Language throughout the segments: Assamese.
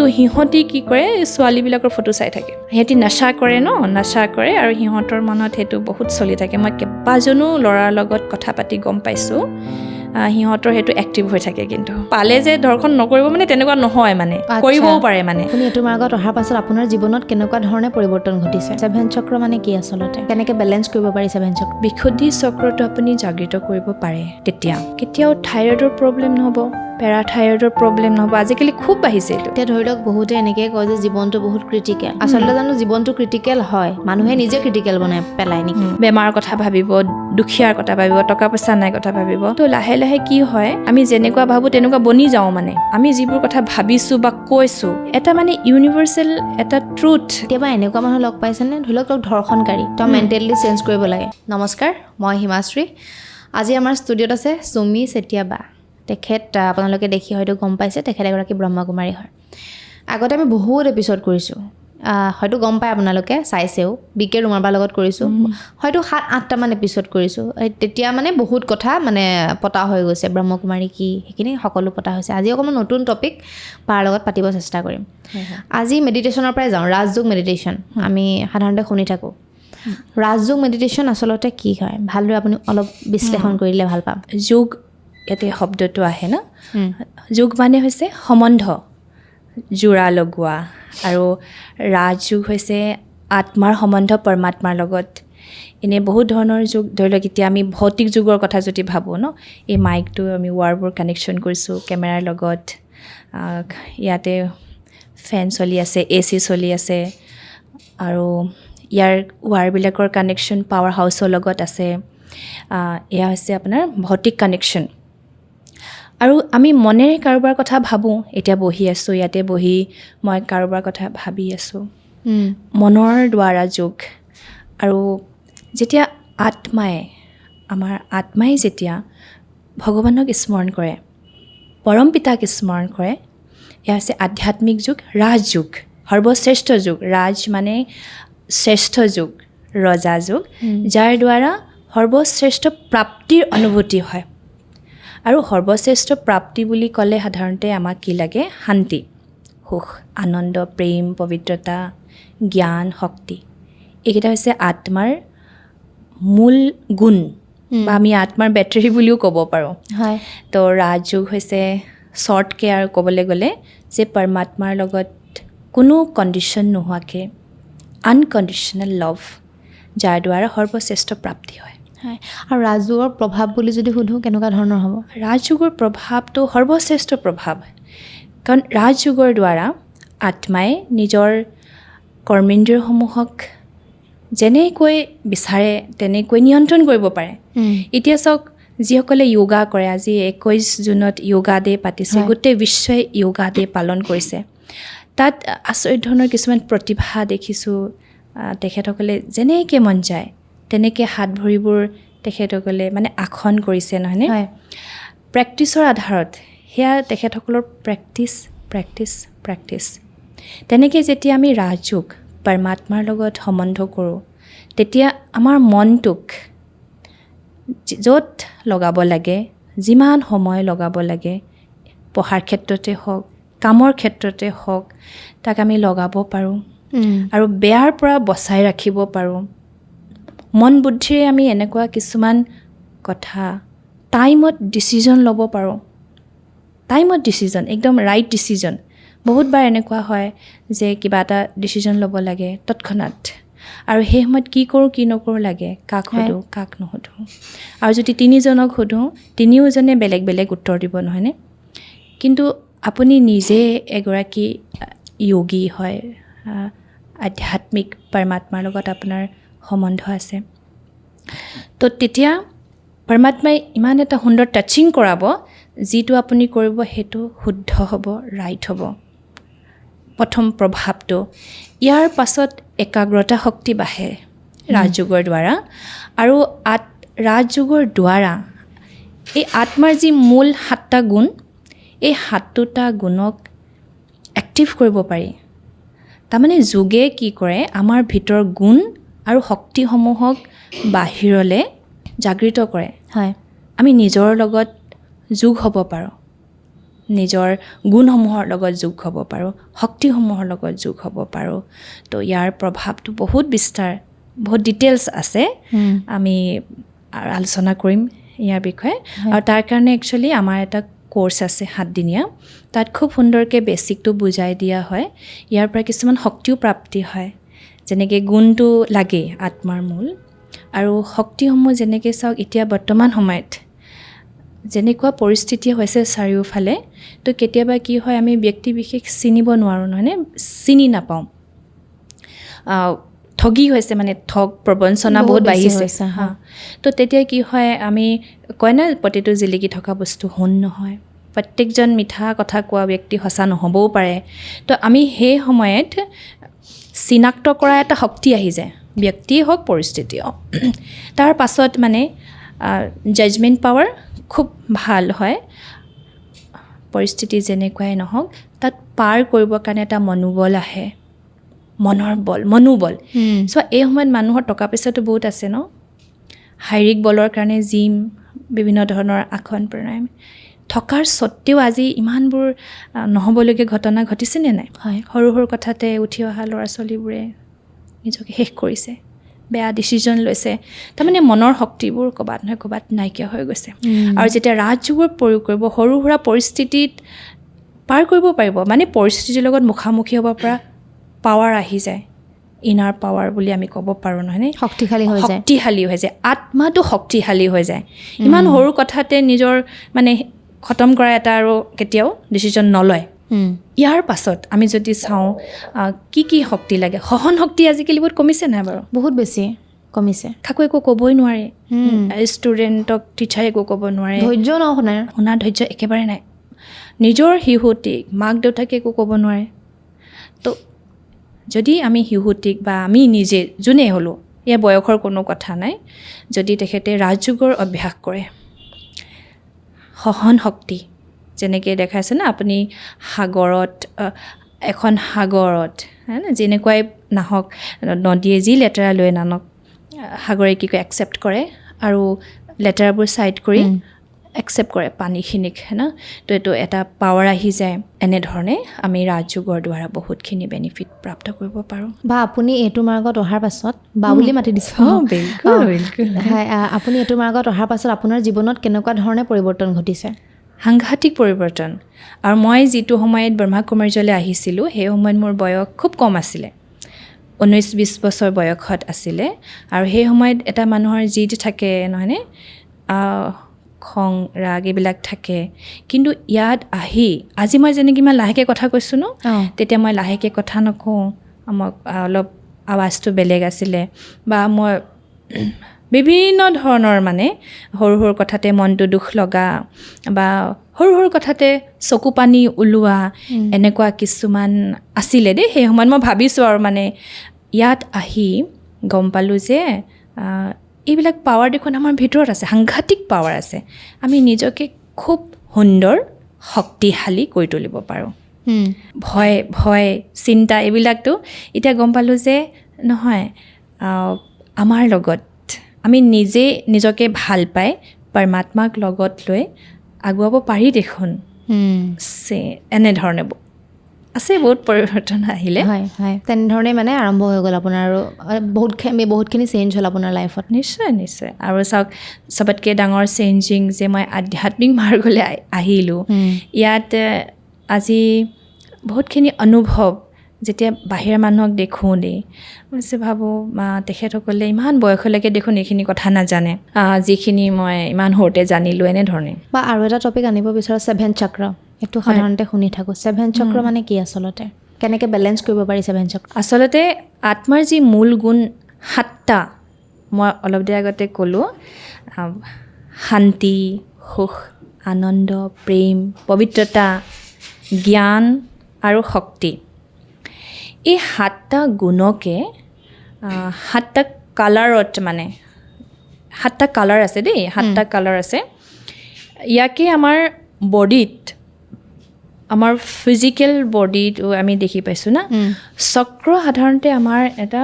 কিন্তু সিহঁতি কি কৰে ছোৱালীবিলাকৰ ফটো চাই থাকে সিহঁতি নাচা কৰে নাচা কৰে আৰু সিহঁতৰ মনত সেইটো বহুত চলি থাকে মই কেইবাজনো ল'ৰাৰ লগত কথা পাতি গম পাইছোঁ সিহঁতৰ সেইটো এক্টিভ হৈ থাকে কিন্তু পালে যে ধৰ্ষণ নকৰিব মানে তেনেকুৱা নহয় মানে কৰিবও পাৰে মানে আপুনি এইটো মাৰ্গত অহাৰ পাছত আপোনাৰ জীৱনত কেনেকুৱা ধৰণে পৰিৱৰ্তন ঘটিছে 7 চক্ৰ মানে কি আচলতে কেনেকৈ বেলেঞ্চ কৰিব পাৰি 7 চক্ৰ বিশুদ্ধি চক্ৰটো আপুনি জাগৃত কৰিব পাৰে তেতিয়া কেতিয়াও থাইৰয়ডৰ প্ৰব্লেম নহ'ব পেৰাথাইৰয়ডৰ প্ৰব্লেম নহ'ব আজিকালি খুব বাঢ়িছে এইটো এতিয়া ধৰি লওক বহুতে এনেকৈ কয় যে জীৱনটো বহুত ক্ৰিটিকেল আচলতে জানো জীৱনটো ক্ৰিটিকেল হয় মানুহে নিজে ক্ৰিটিকেল বনাই পেলায় নেকি বেমাৰৰ কথা ভাবিব দুখীয়াৰ কথা ভাবিব টকা পইচা নাই কথা ভাবিব তো লাহে লাহে কি হয় আমি যেনেকুৱা ভাবোঁ তেনেকুৱা বনি যাওঁ মানে আমি যিবোৰ কথা ভাবিছোঁ বা কৈছোঁ এটা মানে ইউনিভাৰ্চেল এটা ট্ৰুথ কেতিয়াবা এনেকুৱা মানুহ লগ পাইছেনে ধৰি লওক ধৰ্ষণকাৰী তেওঁ মেণ্টেলি চেঞ্জ কৰিব লাগে নমস্কাৰ মই হিমাশ্ৰী আজি আমাৰ ষ্টুডিঅ'ত আছে চুমি চেতিয়া বা তেখেত আপোনালোকে দেখি হয়তো গম পাইছে তেখেত এগৰাকী ব্ৰহ্মকুমাৰী হয় আগতে আমি বহুত এপিছ'ড কৰিছোঁ হয়তো গম পায় আপোনালোকে চাইছেও বিকে ৰুমাৰবাৰ লগত কৰিছোঁ হয়তো 7-8টামান এপিছ'ড কৰিছোঁ তেতিয়া মানে বহুত কথা মানে পতা হৈ গৈছে ব্ৰহ্মকুমাৰী কি সেইখিনি সকলো পতা হৈছে আজি অকণমান নতুন টপিক পাৰ লগত পাতিব চেষ্টা কৰিম আজি মেডিটেশ্যনৰ পৰাই যাওঁ ৰাজযোগ মেডিটেশ্যন আমি সাধাৰণতে শুনি থাকোঁ ৰাজযোগ মেডিটেশ্যন আচলতে কি হয় ভালদৰে আপুনি অলপ বিশ্লেষণ কৰিলে ভাল পাম যোগ ইয়াতে শব্দটো আহে ন যোগ মানে হৈছে সম্বন্ধ জোৰা লগোৱা আৰু ৰাজযোগ হৈছে আত্মাৰ সম্বন্ধ পৰমাত্মাৰ লগত এনে বহুত ধৰণৰ যোগ ধৰি লওক এতিয়া আমি ভৌতিক যুগৰ কথা যদি ভাবোঁ ন এই মাইকটো আমি ৱাৰবোৰ কানেকশ্যন কৰিছোঁ কেমেৰাৰ লগত ইয়াতে ফেন চলি আছে AC চলি আছে আৰু ইয়াৰ ৱাৰবিলাকৰ কানেকশ্যন পাৱাৰ হাউচৰ লগত আছে এয়া হৈছে আপোনাৰ ভৌতিক কানেকশ্যন আৰু আমি মনেৰে কাৰোবাৰ কথা ভাবোঁ এতিয়া বহি আছোঁ ইয়াতে বহি মই কাৰোবাৰ কথা ভাবি আছোঁ মনৰ দ্বাৰা যোগ আৰু যেতিয়া আমাৰ আত্মাই যেতিয়া ভগৱানক স্মৰণ কৰে পৰম পিতাক স্মৰণ কৰে এয়া হৈছে আধ্যাত্মিক যুগ ৰাজযোগ সৰ্বশ্ৰেষ্ঠ যুগ ৰাজ মানে শ্ৰেষ্ঠ যুগ ৰজা যুগ যাৰ দ্বাৰা সৰ্বশ্ৰেষ্ঠ প্ৰাপ্তিৰ অনুভূতি হয় আৰু সৰ্বশ্ৰেষ্ঠ প্ৰাপ্তি বুলি ক'লে সাধাৰণতে আমাক কি লাগে শান্তি সুখ আনন্দ প্ৰেম পবিত্ৰতা জ্ঞান শক্তি এইকেইটা হৈছে আত্মাৰ মূল গুণ বা আমি আত্মাৰ বেটাৰী বুলিও ক'ব পাৰোঁ হয় তো ৰাজযোগ হৈছে শ্বৰ্টকৈ আৰু ক'বলৈ গ'লে যে পৰমাত্মাৰ লগত কোনো কণ্ডিশ্যন নোহোৱাকৈ আনকণ্ডিশ্যনেল লাভ যাৰ দ্বাৰা সৰ্বশ্ৰেষ্ঠ প্ৰাপ্তি হয় হয় আৰু ৰাজযোগৰ প্ৰভাৱ বুলি যদি সুধোঁ কেনেকুৱা ধৰণৰ হ'ব ৰাজযোগৰ প্ৰভাৱটো সৰ্বশ্ৰেষ্ঠ প্ৰভাৱ কাৰণ ৰাজযোগৰ দ্বাৰা আত্মাই নিজৰ কৰ্মেন্দ্ৰিয়সমূহক যেনেকৈ বিচাৰে তেনেকৈ নিয়ন্ত্ৰণ কৰিব পাৰে এতিয়া চাওক যিসকলে য়োগা কৰে আজি 21 জুনত য়োগা ডে পাতিছে গোটেই বিশ্বই য়োগা ডে পালন কৰিছে তাত আচৰিত ধৰণৰ কিছুমান প্ৰতিভা দেখিছোঁ তেখেতসকলে যেনেকৈ মন যায় তেনেকৈ হাত ভৰিবোৰ তেখেতসকলে মানে আসন কৰিছে নহয়নে প্ৰেক্টিছৰ আধাৰত সেয়া তেখেতসকলৰ প্ৰেক্টিছ তেনেকৈ যেতিয়া আমি ৰাজযোগ পৰমাত্মাৰ লগত সম্বন্ধ কৰোঁ তেতিয়া আমাৰ মনটোক য'ত লগাব লাগে যিমান সময় লগাব লাগে পঢ়াৰ ক্ষেত্ৰতে হওক কামৰ ক্ষেত্ৰতে হওক তাক আমি লগাব পাৰোঁ আৰু বেয়াৰ পৰা বচাই ৰাখিব পাৰোঁ মন বুদ্ধিৰে আমি এনেকুৱা কিছুমান কথা টাইমত ডিচিজন ল'ব পাৰোঁ একদম ৰাইট ডিচিজন বহুতবাৰ এনেকুৱা হয় যে কিবা এটা ডিচিজন ল'ব লাগে তৎক্ষণাত আৰু সেই সময়ত কি কৰোঁ কি নকৰোঁ লাগে কাক সোধোঁ কাক নুসুধোঁ আৰু যদি তিনিজনক সোধোঁ তিনিওজনে বেলেগ বেলেগ উত্তৰ দিব নহয়নে কিন্তু আপুনি নিজে এগৰাকী যোগী হয় আধ্যাত্মিক পৰমাত্মাৰ লগত আপোনাৰ সম্বন্ধ আছে তো তেতিয়া পৰমাত্মাই ইমান এটা সুন্দৰ টাচিং কৰাব যিটো আপুনি কৰিব সেইটো শুদ্ধ হ'ব ৰাইট হ'ব প্ৰথম প্ৰভাৱটো ইয়াৰ পাছত একাগ্ৰতা শক্তি বাঢ়ে ৰাজযোগৰ দ্বাৰা আৰু ৰাজযোগৰ দ্বাৰা এই আত্মাৰ যি মূল 7টা গুণ এই 7টা গুণক এক্টিভ কৰিব পাৰি তাৰমানে যোগে কি কৰে আমাৰ ভিতৰৰ গুণ আৰু শক্তিসমূহক বাহিৰলৈ জাগৃত কৰে হয় আমি নিজৰ লগত যোগ হ'ব পাৰোঁ নিজৰ গুণসমূহৰ লগত যোগ হ'ব পাৰোঁ, শক্তিসমূহৰ লগত যোগ হ'ব পাৰোঁ। তো ইয়াৰ প্ৰভাৱটো বহুত বিস্তাৰ, বহুত ডিটেইলছ আছে, আমি আলোচনা কৰিম ইয়াৰ বিষয়ে। আৰু তাৰ কাৰণে একচুৱেলি আমাৰ এটা কোৰ্চ আছে 7 দিনীয়া, তাত খুব সুন্দৰকৈ বেছিকটো বুজাই দিয়া হয়। ইয়াৰ পৰা কিছুমান শক্তিও প্ৰাপ্তি হয়, যেনেকৈ গুণটো লাগে আত্মাৰ মূল, আৰু শক্তিসমূহ যেনেকৈ চাওক এতিয়া বৰ্তমান সময়ত যেনেকুৱা পৰিস্থিতি হৈছে চাৰিওফালে, তো কেতিয়াবা কি হয় আমি ব্যক্তি বিশেষ চিনিব নোৱাৰোঁ, নহয়নে, চিনি নাপাওঁ। ঠগী হৈছে, মানে ঠগ প্ৰবঞ্চনা বহুত বাঢ়িছে। তো তেতিয়া কি হয়, আমি কয় না প্ৰতিটো জিলিকি থকা বস্তু সোণ নহয়, প্ৰত্যেকজন মিঠা কথা কোৱা ব্যক্তি সঁচা নহ'বও পাৰে। তো আমি সেই সময়ত চিনাক্ত কৰা এটা শক্তি আহি যায়, ব্যক্তিয়ে হওক পৰিস্থিতি হওক। তাৰ পাছত মানে জাজমেণ্ট পাৱাৰ খুব ভাল হয়, পৰিস্থিতি যেনেকুৱাই নহওক তাত পাৰ কৰিবৰ কাৰণে এটা মনোবল আহে, মনৰ বল, মনোবল। চ' এই সময়ত মানুহৰ টকা পইচাটো বহুত আছে ন, শাৰীৰিক বলৰ কাৰণে জিম, বিভিন্ন ধৰণৰ আসন প্ৰণায়াম থকাৰ স্বত্তেও আজি ইমানবোৰ নহ'বলগীয়া ঘটনা ঘটিছেনে নাই? সৰু সৰু কথাতে উঠি অহা ল'ৰা ছোৱালীবোৰে নিজকে শেষ কৰিছে, বেয়া ডিচিজন লৈছে। তাৰমানে মনৰ শক্তিবোৰ ক'ৰবাত নহয় ক'ৰবাত নাইকিয়া হৈ গৈছে। আৰু যেতিয়া ৰাজযোগৰ প্ৰয়োগ কৰিব, সৰু সুৰা পৰিস্থিতিত পাৰ কৰিব পাৰিব, মানে পৰিস্থিতিৰ লগত মুখামুখি হ'ব পৰা পাৱাৰ আহি যায়, ইনাৰ পাৱাৰ বুলি আমি ক'ব পাৰোঁ, নহয়নে? শক্তিশালী হৈ যায়, আত্মাটো শক্তিশালী হৈ যায়। ইমান সৰু কথাতে নিজৰ মানে খতম কৰা এটা আৰু কেতিয়াও ডিচিজন নলয়। ইয়াৰ পাছত আমি যদি চাওঁ কি কি শক্তি লাগে, সহন শক্তি আজিকালি বহুত কমিছে নাই বাৰু? বহুত বেছি কমিছে। কাকো একো ক'বই নোৱাৰে, ষ্টুডেণ্টক টিচাৰে একো ক'ব নোৱাৰে, ধৈৰ্য শুনাৰ ধৈৰ্য একেবাৰে নাই। নিজৰ শিশুটিক মাক দেউতাকে একো ক'ব নোৱাৰে। তো যদি আমি শিশুটিক বা আমি নিজে যোনেই হ'লোঁ, ইয়াৰ বয়সৰ কোনো কথা নাই, যদি তেখেতে ৰাজযোগৰ অভ্যাস কৰে, সহন শক্তি যেনেকৈ দেখাইছে না, আপুনি সাগৰত, এখন সাগৰত যেনেকুৱাই নাহক, নদীয়ে যি লেতেৰা লৈ নানক, সাগৰে কি কয় একচেপ্ট কৰে আৰু লেতেৰাবোৰ ছাইড কৰি একচেপ্ট কৰে পানীখিনিক, না। তো এইটো এটা পাৱাৰ আহি যায়। এনেধৰণে আমি ৰাজযোগৰ দ্বাৰা বহুতখিনি বেনিফিট প্ৰাপ্ত কৰিব পাৰোঁ। বা আপুনি এইটো মাৰ্গত অহাৰ পাছত, বা বুলি মাতি দিছোঁ, হয়, আপুনি এইটো মাৰ্গত অহাৰ পাছত আপোনাৰ জীৱনত কেনেকুৱা ধৰণে পৰিৱৰ্তন ঘটিছে? সাংঘাতিক পৰিৱৰ্তন। আৰু মই যিটো সময়ত ব্ৰহ্মাকুমাৰ্যলৈ আহিছিলোঁ, সেই সময়ত মোৰ বয়স খুব কম আছিলে, 19-20 বছৰ বয়সত আছিলে। আৰু সেই সময়ত এটা মানুহৰ যিটো থাকে নহয়নে, খং ৰাগ এইবিলাক থাকে। কিন্তু ইয়াত আহি আজি মই যেনেকৈ ইমান লাহেকৈ কথা কৈছোঁ ন, তেতিয়া মই লাহেকৈ কথা নকওঁ, আমাক অলপ আৱাজটো বেলেগ আছিলে, বা মই বিভিন্ন ধৰণৰ মানে সৰু সৰু কথাতে মনটো দুখ লগা, বা সৰু সৰু কথাতে চকু পানী ওলোৱা, এনেকুৱা কিছুমান আছিলে দেই সেই সময়ত। মই ভাবিছোঁ আৰু মানে ইয়াত আহি গম পালোঁ যে এইবিলাক পাৱাৰ দেখোন আমাৰ ভিতৰত আছে, সাংঘাতিক পাৱাৰ আছে। আমি নিজকে খুব সুন্দৰ শক্তিশালী কৰি তুলিব পাৰোঁ। ভয় চিন্তা এইবিলাকতো এতিয়া গম পালোঁ যে নহয়, আমাৰ লগত আমি নিজে নিজকে ভাল পাই পৰমাত্মাক লগত লৈ আগুৱাব পাৰি দেখোন। এনেধৰণে আছে বহুত পৰিৱৰ্তন আহিলে। হয় হয়, তেনেধৰণে মানে আৰম্ভ হৈ গ'ল আপোনাৰ, আৰু বহুতখিনি চেঞ্জ হ'ল আপোনাৰ লাইফত। নিশ্চয় নিশ্চয়। আৰু চাওক, চবতকৈ ডাঙৰ চেঞ্জিং যে মই আধ্যাত্মিক মাৰ্গলৈ আহিলোঁ। ইয়াত আজি বহুতখিনি অনুভৱ, যেতিয়া বাহিৰা মানুহক দেখোঁ দেই, মই ভাবোঁ তেখেতসকলে ইমান বয়সলৈকে দেখোন এইখিনি কথা নাজানে, যিখিনি মই ইমান সৰুতে জানিলোঁ, এনেধৰণে। বা আৰু এটা টপিক আনিব বিচাৰোঁ, 7 চক্ৰ। এইটো সাধাৰণতে শুনি থাকোঁ। 7 চক্ৰ মানে কি আচলতে? কেনেকৈ বেলেঞ্চ কৰিব পাৰি 7 চক্ৰ? আচলতে আত্মাৰ যি মূল গুণ 7টা, মই অলপ দেৰি আগতে ক'লোঁ, শান্তি, সুখ, আনন্দ, প্ৰেম, পবিত্ৰতা, জ্ঞান আৰু শক্তি। এই 7টা গুণকে 7টা কালাৰত, মানে 7টা কালাৰ আছে দেই, 7টা কালাৰ আছে। ইয়াকে আমাৰ বডিত, আমাৰ ফিজিকেল বডিটো আমি দেখি পাইছোঁ না। চক্ৰ সাধাৰণতে আমাৰ এটা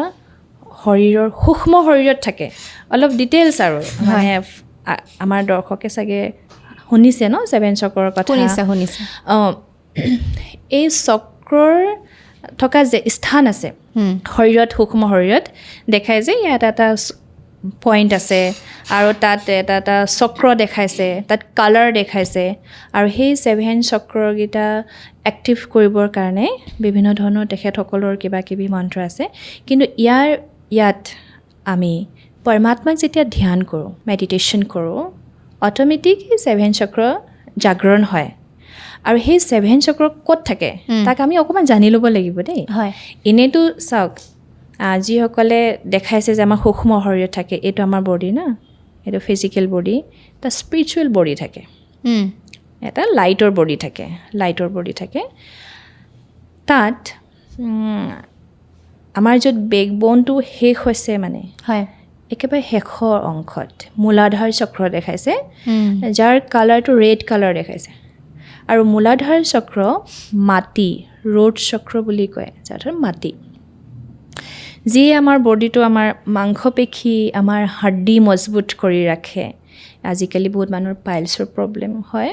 শৰীৰৰ সূক্ষ্ম শৰীৰত থাকে, অলপ ডিটেইলছ আৰু মানে আমাৰ দৰ্শকে চাগে শুনিছে ন ছেভেন চক্ৰৰ কথা শুনিছে এই চক্ৰৰ থকা যে স্থান আছে শৰীৰত সূক্ষ্ম শৰীৰত দেখায় যে ইয়াত এটা পইণ্ট আছে আৰু তাত এটা চক্ৰ দেখাইছে তাত কালাৰ দেখাইছে আৰু সেই 7 চক্ৰকেইটা এক্টিভ কৰিবৰ কাৰণে বিভিন্ন ধৰণৰ তেখেতসকলৰ কিবা কিবি মন্ত্ৰ আছে কিন্তু ইয়াত আমি পৰমাত্মাক যেতিয়া ধ্যান কৰোঁ মেডিটেশ্যন কৰোঁ অট'মেটিক সেই 7 চক্ৰ জাগৰণ হয় আৰু সেই 7 চক্ৰ ক'ত থাকে তাক আমি অকণমান জানি ল'ব লাগিব দেই হয় এনেইতো চাওক যিসকলে দেখাইছে যে আমাৰ সূক্ষ্ম শৰীৰত থাকে এইটো আমাৰ বডি না এইটো ফিজিকেল বডি এটা স্পিৰিচুৱেল বডি থাকে এটা লাইটৰ বডি থাকে তাত আমাৰ য'ত বেকবনটো শেষ হৈছে মানে হয় একেবাৰে শেষৰ অংশত মূলাধাৰ চক্ৰ দেখাইছে যাৰ কালাৰটো ৰেড কালাৰ দেখাইছে আৰু মূলাধাৰ চক্ৰ মাটি ৰোড চক্ৰ বুলি কয় যাৰ মাটি যিয়ে আমাৰ বডিটো আমাৰ মাংসপেশী আমাৰ হাড়ি মজবুত কৰি ৰাখে আজিকালি বহুত মানুহৰ পাইলছৰ প্ৰব্লেম হয়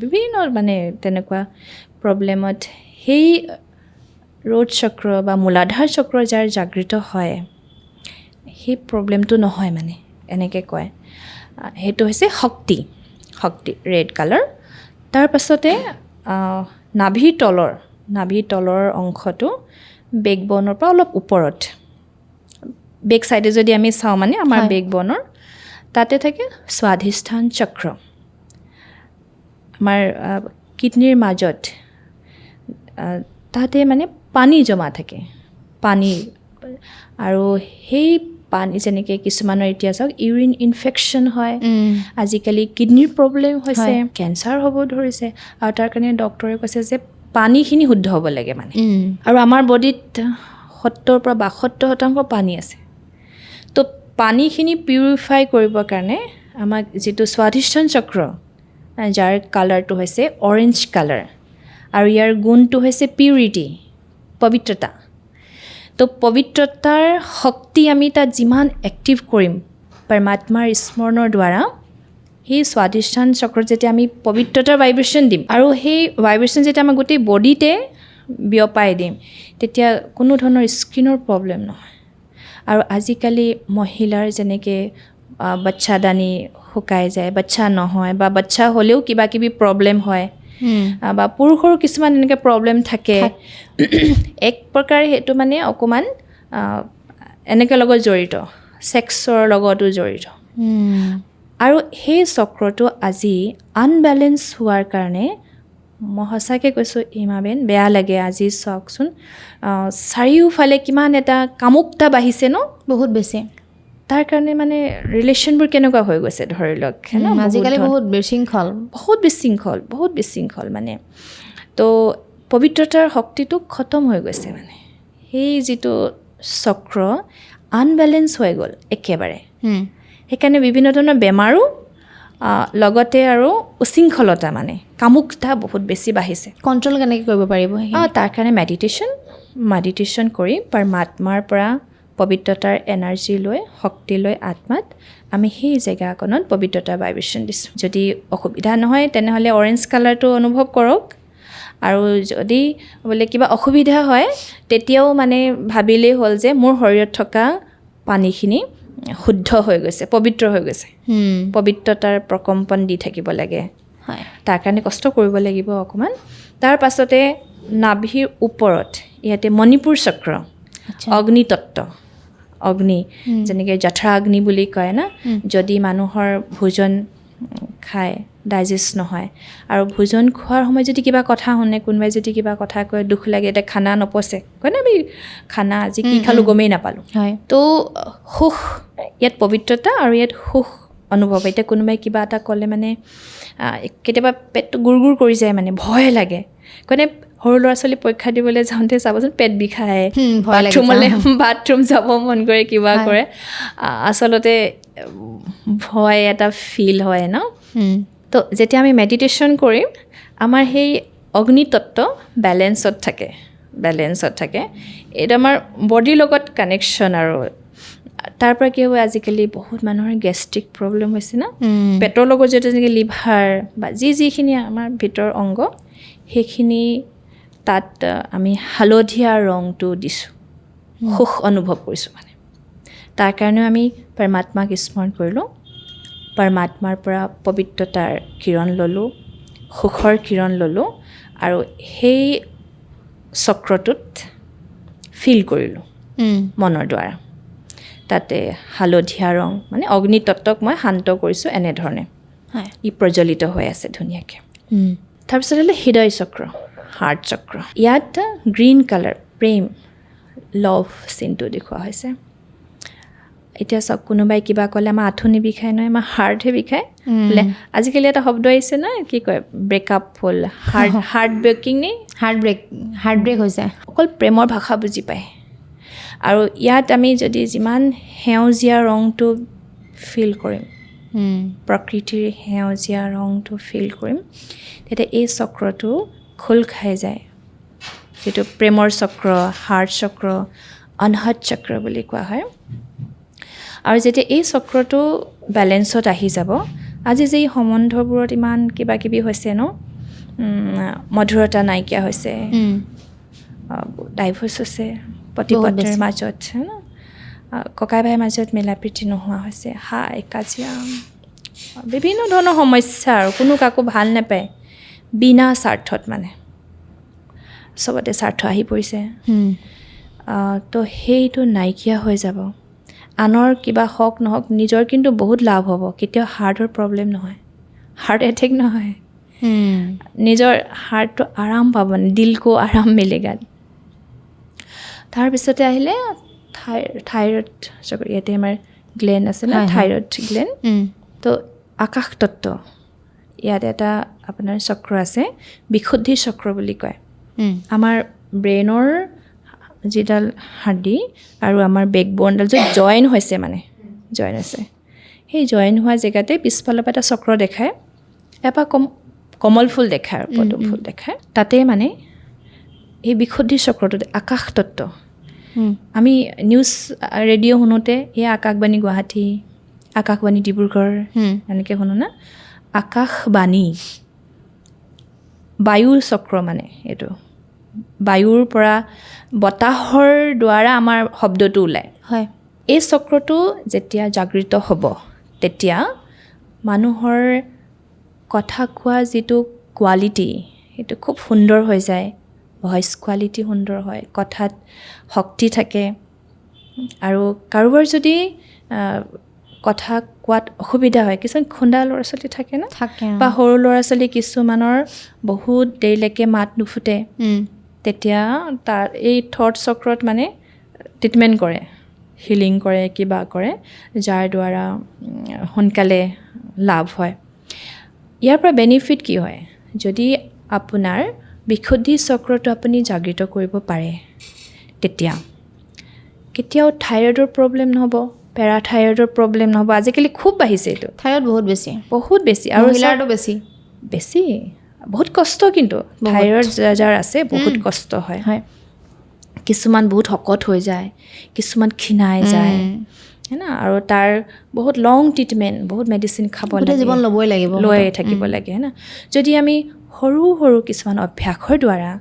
বিভিন্ন মানে তেনেকুৱা প্ৰব্লেমত সেই ৰোড চক্ৰ বা মূলাধাৰ চক্ৰ যাৰ জাগৃত হয় সেই প্ৰব্লেমটো নহয় মানে এনেকৈ কয় সেইটো হৈছে শক্তি ৰেড কালাৰ তাৰ পাছতে নাভিৰ তলৰ অংশটো বেকবনৰ পৰা অলপ ওপৰত বেক চাইডে যদি আমি চাওঁ মানে আমাৰ বেকবনৰ তাতে থাকে স্বাধিষ্ঠান চক্ৰ আমাৰ কিডনীৰ মাজত তাতে মানে পানী জমা থাকে পানী আৰু সেই পানী যেনেকৈ কিছুমানৰ এতিয়া চাওক ইউৰিন ইনফেকশ্যন হয় আজিকালি কিডনীৰ প্ৰব্লেম হৈছে কেঞ্চাৰ হ'ব ধৰিছে আৰু তাৰ কাৰণে ডক্টৰে কৈছে যে পানীখিনি শুদ্ধ হ'ব লাগে মানে আৰু আমাৰ বডিত 70 পৰা 72% পানী আছে তো পানীখিনি পিউৰিফাই কৰিবৰ কাৰণে আমাক যিটো স্বাধিষ্ঠান চক্ৰ যাৰ কালাৰটো হৈছে অৰেঞ্জ কালাৰ আৰু ইয়াৰ গুণটো হৈছে পিউৰিটি পবিত্ৰতা তো পবিত্ৰতাৰ শক্তি আমি তাত যিমান এক্টিভ কৰিম পৰমাত্মাৰ স্মৰণৰ দ্বাৰা সেই স্বাধিষ্ঠান চক্ৰত যেতিয়া আমি পবিত্ৰতাৰ ভাইব্ৰেশ্যন দিম আৰু সেই ভাইব্ৰেশ্যন যেতিয়া আমাৰ গোটেই বডিতে বিয়পাই দিম তেতিয়া কোনো ধৰণৰ স্কিনৰ প্ৰব্লেম নহয় আৰু আজিকালি মহিলাৰ যেনেকৈ বাচ্চাদানী শুকাই যায় বাচ্চা নহয় বা বাচ্চা হ'লেও কিবা কিবি প্ৰব্লেম হয় বা পুৰুষৰো কিছুমান এনেকৈ প্ৰব্লেম থাকে এক প্ৰকাৰে সেইটো মানে অকণমান এনেকৈ লগত জড়িত ছেক্সৰ লগতো জড়িত আৰু সেই চক্ৰটো আজি আনবেলেঞ্চ হোৱাৰ কাৰণে মই সঁচাকৈ কৈছোঁ ইমাবেন বেয়া লাগে আজি চাওকচোন চাৰিওফালে কিমান এটা কামুকতা বাঢ়িছে ন বহুত বেছি তাৰ কাৰণে মানে ৰিলেশ্যনবোৰ কেনেকুৱা হৈ গৈছে ধৰি লওক আজিকালি বহুত বিশৃংখল মানে তো পবিত্ৰতাৰ শক্তিটো খতম হৈ গৈছে মানে সেই যিটো চক্ৰ আনবেলেঞ্চ হৈ গ'ল একেবাৰে সেইকাৰণে বিভিন্ন ধৰণৰ বেমাৰো লগতে আৰু উশৃংখলতা মানে কামুকতা বহুত বেছি বাঢ়িছে কণ্ট্ৰল কেনেকৈ কৰিব পাৰিব তাৰ কাৰণে মেডিটেশ্যন কৰি পৰমাত্মাৰ পৰা পবিত্ৰতাৰ এনাৰ্জি লৈ শক্তি লৈ আত্মাত আমি সেই জেগাকণত পবিত্ৰতাৰ ভাইব্ৰেশ্যন দিছোঁ যদি অসুবিধা নহয় তেনেহ'লে অৰেঞ্জ কালাৰটো অনুভৱ কৰক আৰু যদি বোলে কিবা অসুবিধা হয় তেতিয়াও মানে ভাবিলেই হ'ল যে মোৰ শৰীৰত থকা পানীখিনি শুদ্ধ হৈ গৈছে পবিত্ৰ হৈ গৈছে পবিত্ৰতাৰ প্ৰকম্পন দি থাকিব লাগে তাৰ কাৰণে কষ্ট কৰিব লাগিব অকণমান তাৰ পাছতে নাভিৰ ওপৰত ইয়াতে মণিপুৰ চক্ৰ অগ্নি যেনেকৈ জঠৰাগ্নি বুলি কয় না যদি মানুহৰ ভোজন খায় ডাইজেষ্ট নহয় আৰু ভোজন খোৱাৰ সময়ত যদি কিবা কথা শুনে কোনোবাই যদি কিবা কথা কয় দুখ লাগে এতিয়া খানা নপচে কয় না আমি খানা আজি কি খালোঁ গমেই নাপালোঁ তো সুখ ইয়াত পবিত্ৰতা আৰু ইয়াত সুখ অনুভৱ এতিয়া কোনোবাই কিবা এটা ক'লে মানে কেতিয়াবা পেটটো গুৰ কৰি যায় মানে ভয় লাগে মানে সৰু ল'ৰা ছোৱালী পৰীক্ষা দিবলৈ যাওঁতে চাবচোন পেট বিষায় বাথৰুম যাব মন কৰে কিবা কৰে আচলতে ভয় এটা ফিল হয় ন তো যেতিয়া আমি মেডিটেশ্যন কৰিম আমাৰ সেই অগ্নিতত্ত্ব বেলেঞ্চত থাকে এইটো আমাৰ বডিৰ লগত কানেকশ্যন তাৰ পৰা কি হ'ব আজিকালি বহুত মানুহৰ গেষ্ট্ৰিক প্ৰব্লেম হৈছে না পেটৰ লগত যদি যেনেকৈ লিভাৰ বা যিখিনি আমাৰ ভিতৰৰ অংগ সেইখিনি তাত আমি হালধীয়া ৰংটো দিছোঁ সুখ অনুভৱ কৰিছোঁ মানে তাৰ কাৰণেও আমি পৰমাত্মাক স্মৰণ কৰিলোঁ পৰমাত্মাৰ পৰা পবিত্ৰতাৰ কিৰণ ল'লোঁ সুখৰ কিৰণ ল'লোঁ আৰু সেই চক্ৰটোত ফিল কৰিলোঁ মনৰ দ্বাৰা তাতে হালধীয়া ৰং মানে অগ্নিতত্ত্বক মই শান্ত কৰিছোঁ এনেধৰণে ই প্ৰজ্বলিত হৈ আছে ধুনীয়াকৈ তাৰপিছত হ'লে হৃদয় চক্ৰ হাৰ্ট চক্ৰ ইয়াত গ্ৰীণ কালাৰ প্ৰেম লভ চিনটো দেখুওৱা হৈছে এতিয়া চাওক কোনোবাই কিবা ক'লে আমাৰ আঁঠুনি বিষায় নহয় আমাৰ হাৰ্টহে বিষায় বোলে আজিকালি এটা শব্দ আহিছে নহয় কি কয় ব্ৰেকআপ হ'ল হাৰ্ট ব্ৰেকিং নে হাৰ্ট ব্ৰেক হৈছে অকল প্ৰেমৰ ভাষা বুজি পায় আৰু ইয়াত আমি যদি যিমান সেউজীয়া ৰংটো ফিল কৰিম প্ৰকৃতিৰ সেউজীয়া ৰংটো ফিল কৰিম তেতিয়া এই চক্ৰটো খোল খাই যায় যিটো প্ৰেমৰ চক্ৰ হাৰ্ট চক্ৰ অনহদ চক্ৰ বুলি কোৱা হয় আৰু যেতিয়া এই চক্ৰটো বেলেঞ্চত আহি যাব আজি যে এই সম্বন্ধবোৰত ইমান কিবা কিবি হৈছে ন মধুৰতা নাইকিয়া হৈছে ডাইভৰ্চ হৈছে পতি পত্নীৰ মাজত ককাই ভাইৰ মাজত মিলা প্ৰীতি নোহোৱা হৈছে হাই কাজিয়া বিভিন্ন ধৰণৰ সমস্যা আৰু কোনো কাকো ভাল নাপায় বিনা স্বাৰ্থত মানে চবতে স্বাৰ্থ আহি পৰিছে তো সেইটো নাইকিয়া হৈ যাব আনৰ কিবা হওক নহওক নিজৰ কিন্তু বহুত লাভ হ'ব কেতিয়াও হাৰ্টৰ প্ৰব্লেম নহয় হাৰ্ট এটেক নহয় নিজৰ হাৰ্টটো আৰাম পাব দিলকো আৰাম মিলেগা তাৰপিছতে আহিলে থাইৰয়ড চক্ৰ ইয়াতে আমাৰ গ্লেন আছে না থাইৰয়ড গ্লেন তো আকাশ তত্ত্ব ইয়াত এটা আপোনাৰ চক্ৰ আছে বিশুদ্ধি চক্ৰ বুলি কয় আমাৰ ব্ৰেইনৰ যিডাল হাৰ্ডি আৰু আমাৰ বেকবনডাল যে জইন হৈছে মানে জইন আছে সেই জইন হোৱা জেগাতে পিছফালৰ পৰা এটা চক্ৰ দেখায় এপাহ কমল ফুল দেখায় আৰু পদুম ফুল দেখায় তাতে মানে এই বিশুদ্ধি চক্ৰটোত আকাশ তত্ত্ব আমি নিউজ ৰেডিঅ' শুনোতে এই আকাশবাণী গুৱাহাটী আকাশবাণী ডিব্ৰুগড় এনেকৈ শুনো না আকাশবাণী বায়ুৰ চক্ৰ মানে এইটো বায়ুৰ পৰা বতাহৰ দ্বাৰা আমাৰ শব্দটো ওলায় হয় এই চক্ৰটো যেতিয়া জাগৃত হ'ব তেতিয়া মানুহৰ কথা কোৱা যিটো কোৱালিটি সেইটো খুব সুন্দৰ হৈ যায় ভইচ কোৱালিটি সুন্দৰ হয় কথাত শক্তি থাকে আৰু কাৰোবাৰ যদি কথা কোৱাত অসুবিধা হয় কিছুমান খুন্দা ল'ৰা ছোৱালী থাকে না বা সৰু ল'ৰা ছোৱালী কিছুমানৰ বহুত দেৰিলৈকে মাত নুফুটে তেতিয়া তাৰ এই থৰ্ড চক্ৰত মানে ট্ৰিটমেণ্ট কৰে হিলিং কৰে কিবা কৰে যাৰ দ্বাৰা সোনকালে লাভ হয় ইয়াৰ পৰা বেনিফিট কি হয় যদি আপোনাৰ বিশুদ্ধি চক্ৰটো আপুনি জাগৃত কৰিব পাৰে তেতিয়া কেতিয়াও থাইৰয়ডৰ প্ৰব্লেম নহ'ব পেৰাথাইৰয়ডৰ প্ৰব্লেম নহ'ব আজিকালি খুব বাঢ়িছে এইটো থাইৰয়ড বহুত বেছি আৰু মহিলাৰটো বেছি বহুত কষ্ট কিন্তু থাইৰয়ড যাৰ আছে বহুত কষ্ট হয় কিছুমান বহুত শকত হৈ যায় কিছুমান ক্ষীণাই যায় হয়না আৰু তাৰ বহুত লং ট্ৰিটমেণ্ট বহুত মেডিচিন খাব লাগে জীৱন ল'বই লাগিব লৈ থাকিব লাগে হয়না যদি আমি সৰু সৰু কিছুমান অভ্যাসৰ দ্বাৰা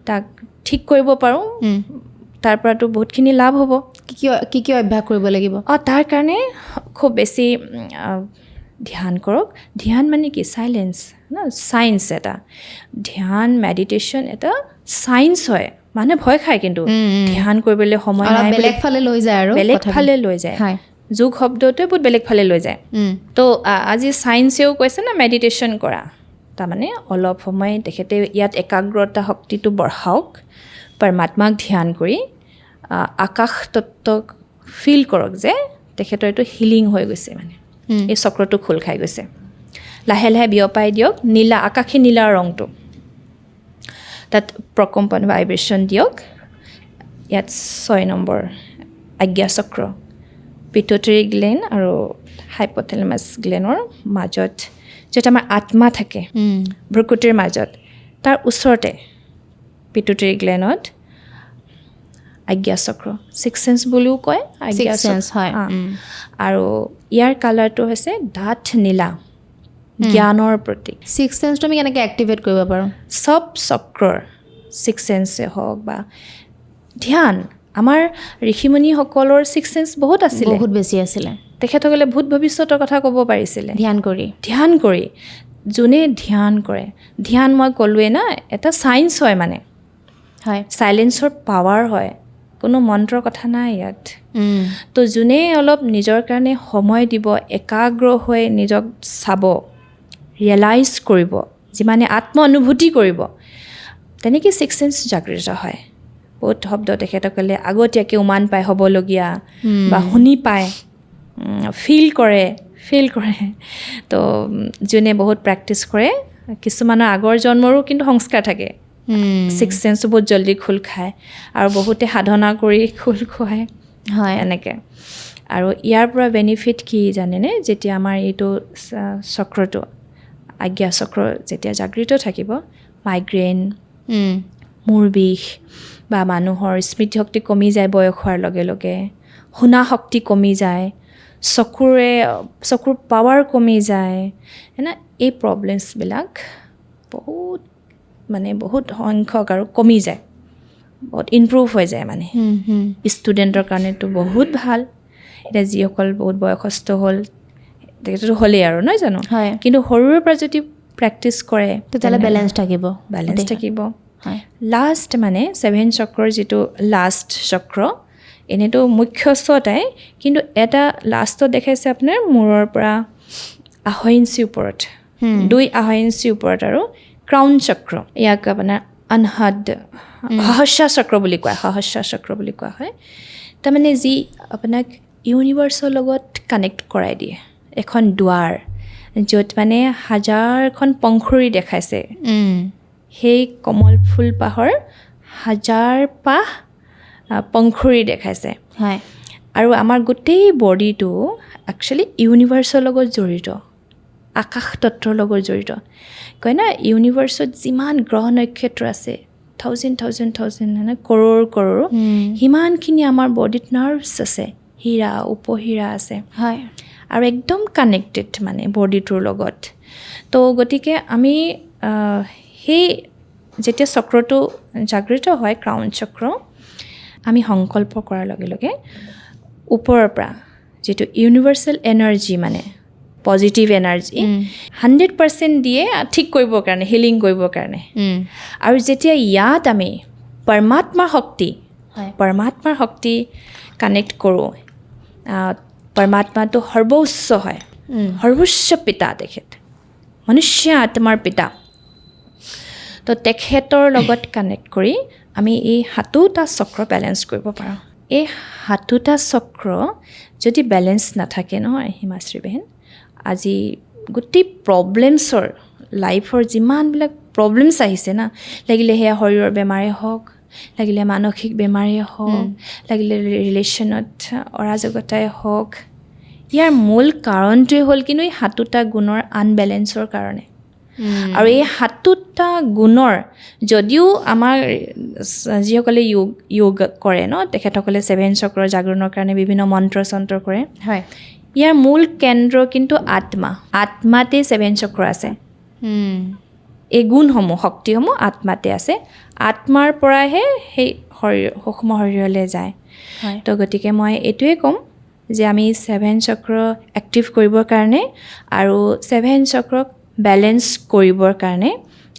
তাক ঠিক কৰিব পাৰোঁ তাৰ পৰাতো বহুতখিনি লাভ হ'ব কি কি অভ্যাস কৰিব লাগিব তাৰ কাৰণে খুব বেছি ধ্যান কৰক ধ্যান মানে কি চাইলেঞ্চ চায়েন্স এটা ধ্যান মেডিটেশ্যন এটা চায়েন্স হয় মানুহে ভয় খায় কিন্তু ধ্যান কৰিবলৈ সময় নাই বেলেগ ফালে লৈ যায় আৰু বেলেগ ফালে লৈ যায় যোগ শব্দটোৱে বহুত বেলেগ ফালে লৈ যায় তো আজি চায়েন্সেও কৈছে না মেডিটেশ্যন কৰা তাৰমানে অলপ সময় তেখেতে ইয়াত একাগ্ৰতা শক্তিটো বঢ়াওক পৰমাত্মাক ধ্যান কৰি আকাশ তত্ত্বক ফিল কৰক যে তেখেতৰ এইটো হিলিং হৈ গৈছে মানে এই চক্ৰটো খোল খাই গৈছে লাহে লাহে বিয়পাই দিয়ক নীলা আকাশী নীলা ৰংটো তাত প্ৰকম্পন ভাইব্ৰেশ্যন দিয়ক ইয়াত 6 নম্বৰ আজ্ঞা চক্ৰ পিটুইটাৰী গ্লেন আৰু হাইপথেলামাছ গ্লেনৰ মাজত য'ত আমাৰ আত্মা থাকে ভ্ৰুকুটিৰ মাজত তাৰ ওচৰতে পিটুইটাৰী গ্লেনত আজ্ঞা চক্ৰ ছিক্স চেন্স বুলিও কয় আজ্ঞা Sixth sense, হয়। আৰু ইয়াৰ কালাৰটো হৈছে ডাঠ নীলা জ্ঞানৰ প্ৰতীক ছিক্স চেন্সটো আমি কেনেকৈ এক্টিভেট কৰিব পাৰোঁ চব চক্ৰৰ ছিক্স চেন্সে হওক বা ধ্যান আমাৰ ঋষিমুনিসকলৰ ছিক্স চেন্স বহুত আছিলে বহুত বেছি আছিলে তেখেতসকলে ভূত ভৱিষ্যতৰ কথা ক'ব পাৰিছিলে ধ্যান কৰি যোনে ধ্যান কৰে ধ্যান মই ক'লোৱে না এটা ছায়েন্স হয় মানে হয় চাইলেন্সৰ পাৱাৰ হয় কোনো মন্ত্ৰৰ কথা নাই ইয়াত তো যোনে অলপ নিজৰ কাৰণে সময় দিব একাগ্ৰ হৈ নিজক চাব ৰিয়েলাইজ কৰিব যিমানে আত্ম অনুভূতি কৰিব তেনেকৈ ছিক্স চেন্স জাগৃত হয় বহুত শব্দ তেখেতসকলে আগতীয়াকৈ উমান পায় হ'বলগীয়া বা শুনি পায় ফিল কৰে তো যোনে বহুত প্ৰেক্টিছ কৰে কিছুমানৰ আগৰ জন্মৰো কিন্তু সংস্কাৰ থাকে ছিক্স চেন্সো বহুত জল্দি খোল খায় আৰু বহুতে সাধনা কৰি খোল খুৱায় হয় এনেকৈ আৰু ইয়াৰ পৰা বেনিফিট কি জানেনে যেতিয়া আমাৰ এইটো চক্ৰটো আজ্ঞা চক্ৰ যেতিয়া জাগৃত থাকিব মাইগ্ৰেইন মূৰ বিষ বা মানুহৰ স্মৃতিশক্তি কমি যায় বয়স হোৱাৰ লগে লগে শুনা শক্তি কমি যায় চকুৰ পাৱাৰ কমি যায় না এই প্ৰব্লেমছবিলাক বহুত সংখ্যক আৰু কমি যায় বহুত ইমপ্ৰুভ হৈ যায় মানে ষ্টুডেণ্টৰ কাৰণেতো বহুত ভাল এতিয়া যিসকল বহুত বয়সস্থ হ'ল তেখেততো হ'লেই আৰু নহয় জানো কিন্তু সৰুৰে পৰা যদি প্ৰেক্টিছ কৰে তেতিয়াহ'লে বেলেঞ্চ থাকিব লাষ্ট মানে ছেভেন চক্ৰৰ যিটো লাষ্ট চক্ৰ এনেইতো মুখ্য ছটাই কিন্তু এটা লাষ্টত দেখাইছে আপোনাৰ মূৰৰ পৰা 2.5 ইঞ্চি ওপৰত 2.5 ইঞ্চি ওপৰত আৰু ক্ৰাউন চক্ৰ ইয়াক আপোনাৰ অনহদ সহস্ৰ চক্ৰ বুলি কোৱা হয় তাৰমানে যি আপোনাক ইউনিভাৰ্ছৰ লগত কানেক্ট কৰাই দিয়ে এখন দুৱাৰ য'ত মানে হাজাৰখন পংখুৰি দেখাইছে সেই কমল ফুল পাহৰ 1000 পাহ পংখুৰি দেখাইছে আৰু আমাৰ গোটেই বডিটো একচুৱেলি ইউনিভাৰ্ছৰ লগত জড়িত আকাশ তত্ত্বৰ লগত জড়িত কয় না ইউনিভাৰ্ছত যিমান গ্ৰহ নক্ষত্ৰ আছে থাউজেণ্ড কৰোৰ সিমানখিনি আমাৰ বডিত নাৰ্ভছ আছে হীৰা উপহীৰা আছে আৰু একদম কানেক্টেড মানে বডিটোৰ লগত তো গতিকে আমি সেই যেতিয়া চক্ৰটো জাগৃত হয় ক্ৰাউন চক্ৰ আমি সংকল্প কৰাৰ লগে লগে ওপৰৰ পৰা যিটো ইউনিভাৰ্চেল এনাৰ্জি মানে পজিটিভ এনাৰ্জি 100% দিয়ে ঠিক কৰিবৰ কাৰণে হিলিং কৰিবৰ কাৰণে আৰু যেতিয়া ইয়াত আমি পৰমাত্মাৰ শক্তি কানেক্ট কৰোঁ পৰমাত্মাটো সৰ্বোচ্চ হয় সৰ্বোচ্চ পিতা তেখেত মনুষ্য আত্মাৰ পিতা তো তেখেতৰ লগত কানেক্ট কৰি আমি এই 7টা চক্ৰ বেলেঞ্চ কৰিব পাৰোঁ এই 7টা চক্ৰ যদি বেলেঞ্চ নাথাকে নহয় হিমাশ্ৰী বেহেন আজি গোটেই প্ৰব্লেমছৰ লাইফৰ যিমানবিলাক প্ৰব্লেমছ আহিছে না লাগিলে সেয়া শৰীৰৰ বেমাৰেই হওক লাগিলে মানসিক বেমাৰেই হওক লাগিলে ৰিলেশ্যনত অৰাজকতাই হওক ইয়াৰ মূল কাৰণটোৱে হ'ল কিন্তু এই 7টা গুণৰ আনবেলেঞ্চৰ কাৰণে আৰু এই 7টা গুণৰ যদিও আমাৰ যিসকলে যোগ কৰে ন তেখেতসকলে 7 চক্ৰৰ জাগৰণৰ কাৰণে বিভিন্ন মন্ত্ৰ চন্ত্ৰ কৰে ইয়াৰ মূল কেন্দ্ৰ কিন্তু আত্মাতে 7 চক্ৰ আছে এই গুণসমূহ শক্তিসমূহ আত্মাতে আছে আত্মাৰ পৰাহে সেই শৰীৰ সূক্ষ্ম শৰীৰলৈ যায় তো গতিকে মই এইটোৱে ক'ম যে আমি 7 চক্ৰ এক্টিভ কৰিবৰ কাৰণে আৰু 7 চক্ৰক বেলেঞ্চ কৰিবৰ কাৰণে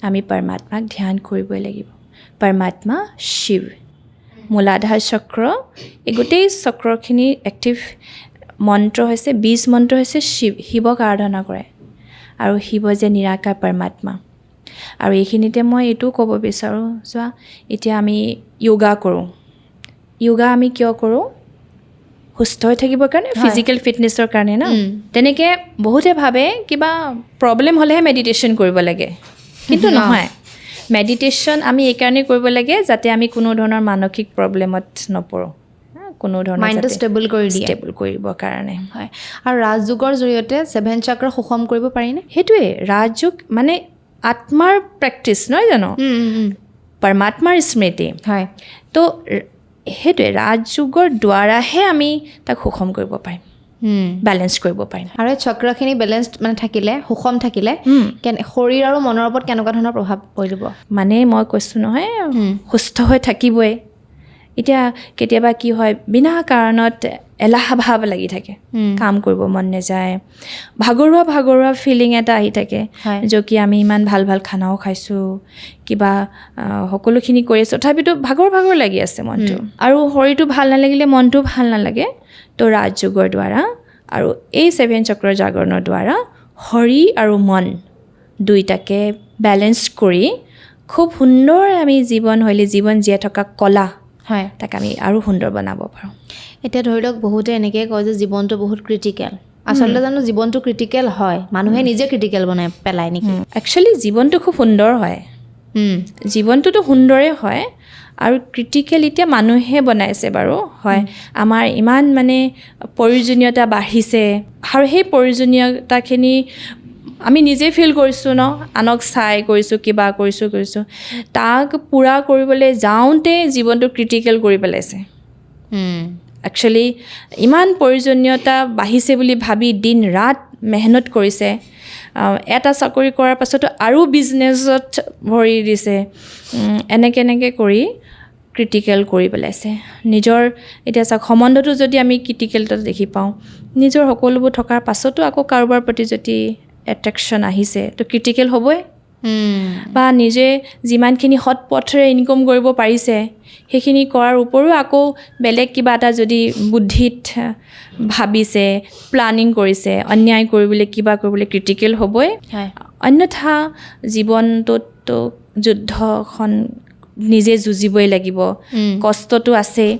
আমি পৰমাত্মাক ধ্যান কৰিবই লাগিব পৰমাত্মা শিৱ মূলাধাৰ চক্ৰ এই গোটেই চক্ৰখিনি এক্টিভ মন্ত্ৰ হৈছে 20 মন্ত্ৰ হৈছে শিৱক আৰাধনা কৰে আৰু শিৱ যে নিৰাকাৰ পৰমাত্মা আৰু এইখিনিতে মই এইটোও ক'ব বিচাৰোঁ চোৱা এতিয়া আমি য়োগা কৰোঁ য়োগা আমি কিয় কৰোঁ সুস্থ হৈ থাকিবৰ কাৰণে ফিজিকেল ফিটনেছৰ কাৰণে না তেনেকৈ বহুতে ভাবে কিবা প্ৰব্লেম হ'লেহে মেডিটেশ্যন কৰিব লাগে কিন্তু নহয় মেডিটেশ্যন আমি এইকাৰণে কৰিব লাগে যাতে আমি কোনো ধৰণৰ মানসিক প্ৰব্লেমত নপৰোঁ কোনো ধৰণৰ মাইণ্ডটো ষ্টেবল কৰিবৰ কাৰণে হয় আৰু ৰাজযোগৰ জৰিয়তে 7 চক্ৰ সুষম কৰিব পাৰিনে সেইটোৱে ৰাজযোগ মানে আত্মাৰ প্ৰেক্টিছ নহয় জানো পৰমাত্মাৰ স্মৃতি হয় তো সেইটোৱে ৰাজযোগৰ দ্বাৰাহে আমি তাক সুষম কৰিব পাৰিম, বেলেঞ্চ কৰিব পাৰিম। আৰু এই চক্ৰখিনি বেলেঞ্চ মানে থাকিলে, সুষম থাকিলে শৰীৰ আৰু মনৰ ওপৰত কেনেকুৱা ধৰণৰ প্ৰভাৱ পৰিব? মানে মই কৈছোঁ নহয়, সুস্থ হৈ থাকিবই। এতিয়া কেতিয়াবা কি হয়, বিনা কাৰণত এলাহ ভাৱ লাগি থাকে, কাম কৰিব মন নাযায়, ভাগৰুৱা ফিলিং এটা আহি থাকে, য'কি আমি ইমান ভাল ভাল খানাও খাইছোঁ, কিবা সকলোখিনি কৰি আছোঁ, তথাপিতো ভাগৰ লাগি আছে মনটো, আৰু শৰীৰটো ভাল নালাগিলে মনটো ভাল নালাগে। তো ৰাজযোগৰ দ্বাৰা আৰু এই 7 চক্ৰৰ জাগৰণৰ দ্বাৰা শৰীৰ আৰু মন দুইটাকে বেলেঞ্চ কৰি খুব সুন্দৰ আমি জীৱন জীয়াই থকা কলা তাক আমি আৰু সুন্দৰ বনাব পাৰোঁ। এতিয়া ধৰি লওক বহুতে এনেকৈ কয় যে জীৱনটো বহুত ক্ৰিটিকেল। আচলতে জানো জীৱনটো ক্ৰিটিকেল হয়? মানুহে নিজে ক্ৰিটিকেল বনাই পেলায় নেকি? একচুৱেলি জীৱনটো খুব সুন্দৰ হয়, জীৱনটোতো সুন্দৰেই হয়, আৰু ক্ৰিটিকেল এতিয়া মানুহে বনাইছে বাৰু, হয়। আমাৰ ইমান মানে প্ৰয়োজনীয়তা বাঢ়িছে, আৰু সেই প্ৰয়োজনীয়তাখিনি আমি নিজে ফিল কৰিছোঁ ন, আনক চাই কৰিছোঁ, কিবা কৰিছোঁ, তাক পূৰা কৰিবলৈ যাওঁতে জীৱনটো ক্ৰিটিকেল কৰি পেলাইছে। একচুৱেলি ইমান প্ৰয়োজনীয়তা বাঢ়িছে বুলি ভাবি দিন ৰাত মেহনত কৰিছে, এটা চাকৰি কৰাৰ পাছতো আৰু বিজনেছত ভৰি দিছে, এনেকৈ কৰি ক্ৰিটিকেল কৰি পেলাইছে নিজৰ। এতিয়া চাওক, সম্বন্ধটো যদি আমি ক্ৰিটিকেলটো দেখি পাওঁ, নিজৰ সকলোবোৰ থকাৰ পাছতো আকৌ কাৰোবাৰ প্ৰতি যদি এট্ৰেকশ্যন আহিছে, তো ক্ৰিটিকেল হ'বই। বা নিজে যিমানখিনি সৎ পথেৰে ইনকম কৰিব পাৰিছে, সেইখিনি কৰাৰ উপৰিও আকৌ বেলেগ কিবা এটা যদি বুদ্ধিত ভাবিছে, প্লানিং কৰিছে, অন্যায় কৰিবলৈ, কিবা কৰিবলৈ, ক্ৰিটিকেল হ'বই। অন্যথা জীৱনটোতো যুদ্ধখন নিজে যুঁজিবই লাগিব, কষ্টটো আছেই,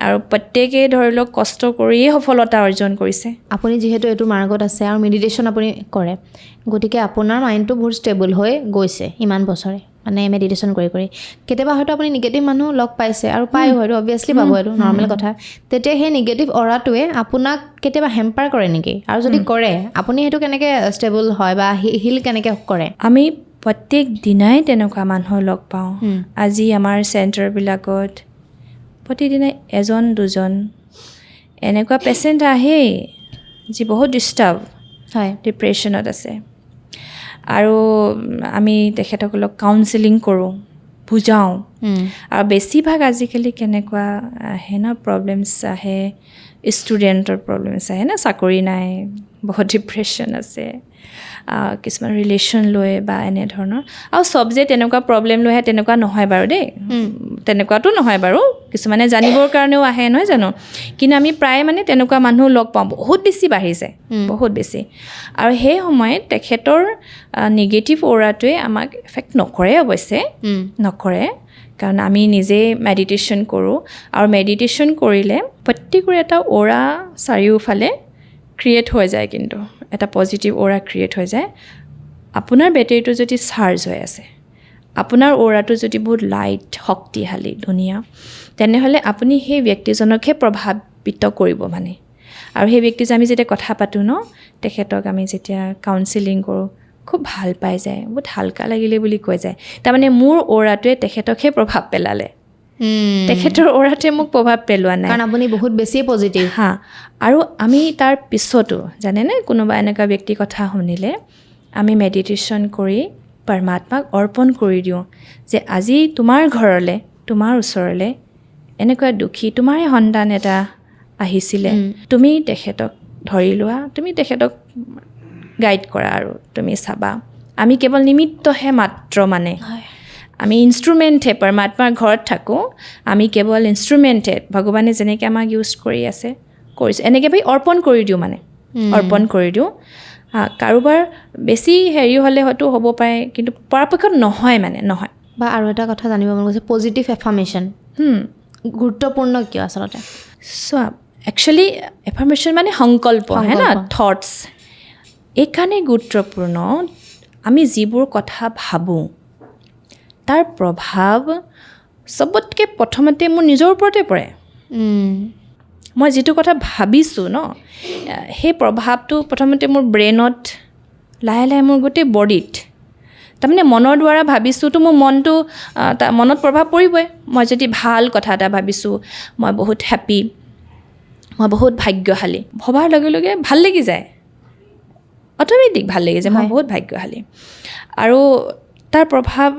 আৰু প্ৰত্যেকেই ধৰি লওক কষ্ট কৰিয়েই সফলতা অৰ্জন কৰিছে। আপুনি যিহেতু এইটো মাৰ্গত আছে আৰু মেডিটেশ্যন আপুনি কৰে, গতিকে আপোনাৰ মাইণ্ডটো বহুত ষ্টেবল হৈ গৈছে ইমান বছৰে, মানে মেডিটেশ্যন কৰি কেতিয়াবা হয়তো আপুনি নিগেটিভ মানুহ লগ পাইছে, আৰু পায়ো হয়তো, অবভিয়াছলি পাব, এইটো নৰ্মেল কথা। তেতিয়া সেই নিগেটিভ অৰাটোৱে আপোনাক কেতিয়াবা হেম্পাৰ কৰে নেকি? আৰু যদি কৰে, আপুনি সেইটো কেনেকৈ ষ্টেবল হয় বা হিল কেনেকৈ কৰে? আমি প্ৰত্যেক দিনাই তেনেকুৱা মানুহ লগ পাওঁ। আজি আমাৰ চেণ্টাৰবিলাকত প্ৰতিদিনাই 1-2জন এনেকুৱা পেচেণ্ট আহেই যি বহুত ডিষ্টাৰ্ব, ডিপ্ৰেশ্যনত আছে, আৰু আমি তেখেতসকলক কাউন্সেলিং কৰোঁ, বুজাওঁ। আৰু বেছিভাগ আজিকালি কেনেকুৱা আহে ন, প্ৰব্লেমছ আহে, ষ্টুডেণ্টৰ প্ৰব্লেমছ আহে ন, চাকৰি নাই, বহুত ডিপ্ৰেশ্যন আছে, কিছুমান ৰিলেশ্যন লৈ বা এনেধৰণৰ। আৰু চব যে তেনেকুৱা প্ৰব্লেম লৈ আহে তেনেকুৱা নহয় বাৰু দেই, তেনেকুৱাতো নহয় বাৰু, কিছুমানে জানিবৰ কাৰণেও আহে, নহয় জানো? কিন্তু আমি প্ৰায় মানে তেনেকুৱা মানুহ লগ পাওঁ, বহুত বেছি বাঢ়িছে, বহুত বেছি। আৰু সেই সময়ত তেখেতৰ নিগেটিভ অ'ৰাটোৱে আমাক এফেক্ট নকৰে, অৱশ্যে নকৰে, কাৰণ আমি নিজেই মেডিটেশ্যন কৰোঁ, আৰু মেডিটেশ্যন কৰিলে প্ৰত্যেকৰে এটা অ'ৰা চাৰিওফালে ক্ৰিয়েট হৈ যায়, কিন্তু এটা পজিটিভ অ'ৰা ক্ৰিয়েট হৈ যায়। আপোনাৰ বেটেৰীটো যদি চাৰ্জ হৈ আছে, আপোনাৰ অ'ৰাটো যদি বহুত লাইট, শক্তিশালী, ধুনীয়া, তেনেহ'লে আপুনি সেই ব্যক্তিজনকহে প্ৰভাৱিত কৰিব মানে। আৰু সেই ব্যক্তিজন আমি যেতিয়া কথা পাতোঁ ন, তেখেতক আমি যেতিয়া কাউন্সেলিং কৰোঁ, খুব ভাল পাই যায়, বহুত হালকা লাগিলে বুলি কৈ যায়। তাৰমানে মোৰ অ'ৰাটোৱে তেখেতকহে প্ৰভাৱ পেলালে, তেখেতৰ অ'ৰাটোৱে মোক প্ৰভাৱ পেলোৱা নাই, কাৰণ আপুনি বহুত বেছি পজিটিভ। আৰু আমি তাৰ পিছতো জানেনে, কোনোবা এনেকুৱা ব্যক্তিৰ কথা শুনিলে আমি মেডিটেশ্যন কৰি পৰমাত্মাক অৰ্পণ কৰি দিওঁ যে আজি তোমাৰ ঘৰলৈ, তোমাৰ ওচৰলৈ এনেকুৱা দুখী তোমাৰে সন্তান এটা আহিছিলে, তুমি তেখেতক ধৰি লোৱা, তুমি তেখেতক গাইড কৰা, আৰু তুমি চাবা, আমি কেৱল নিমিত্তহে মাত্ৰ, মানে আমি ইনষ্ট্ৰুমেণ্টহে, পৰমাত্মাৰ ঘৰত থাকোঁ, আমি কেৱল ইনষ্ট্ৰুমেণ্টহে, ভগৱানে যেনেকৈ আমাক ইউজ কৰি আছে, কৰিছে, এনেকৈ ভাবি অৰ্পণ কৰি দিওঁ, মানে অৰ্পণ কৰি দিওঁ। কাৰোবাৰ বেছি হেৰি হ'লে হয়তো হ'ব পাৰে, কিন্তু পৰাপক্ষত নহয়, মানে নহয়। বা আৰু এটা কথা জানিব মন গৈছে, পজিটিভ এফাৰ্মেশ্যন গুৰুত্বপূৰ্ণ কিয় আচলতে? চোৱা, একচুৱেলি এফাৰ্মেশ্যন মানে সংকল্প, হয় না, থটছ। এইকাৰণেই গুৰুত্বপূৰ্ণ, আমি যিবোৰ কথা ভাবোঁ তাৰ প্ৰভাৱ চবতকৈ প্ৰথমতে মোৰ নিজৰ ওপৰতে পৰে। মই যিটো কথা ভাবিছোঁ ন, সেই প্ৰভাৱটো প্ৰথমতে মোৰ ব্ৰেইনত, লাহে লাহে মোৰ গোটেই বডিত, তাৰমানে মনৰ দ্বাৰা ভাবিছোঁ তো মোৰ মনটো মনত প্ৰভাৱ পৰিবই মই যদি ভাল কথা এটা ভাবিছোঁ মই বহুত হেপী মই বহুত ভাগ্যশালী ভবাৰ লগে লগে ভাল লাগি যায় অট'মেটিক ভাল লাগি যায় মই বহুত ভাগ্যশালী আৰু তাৰ প্ৰভাৱ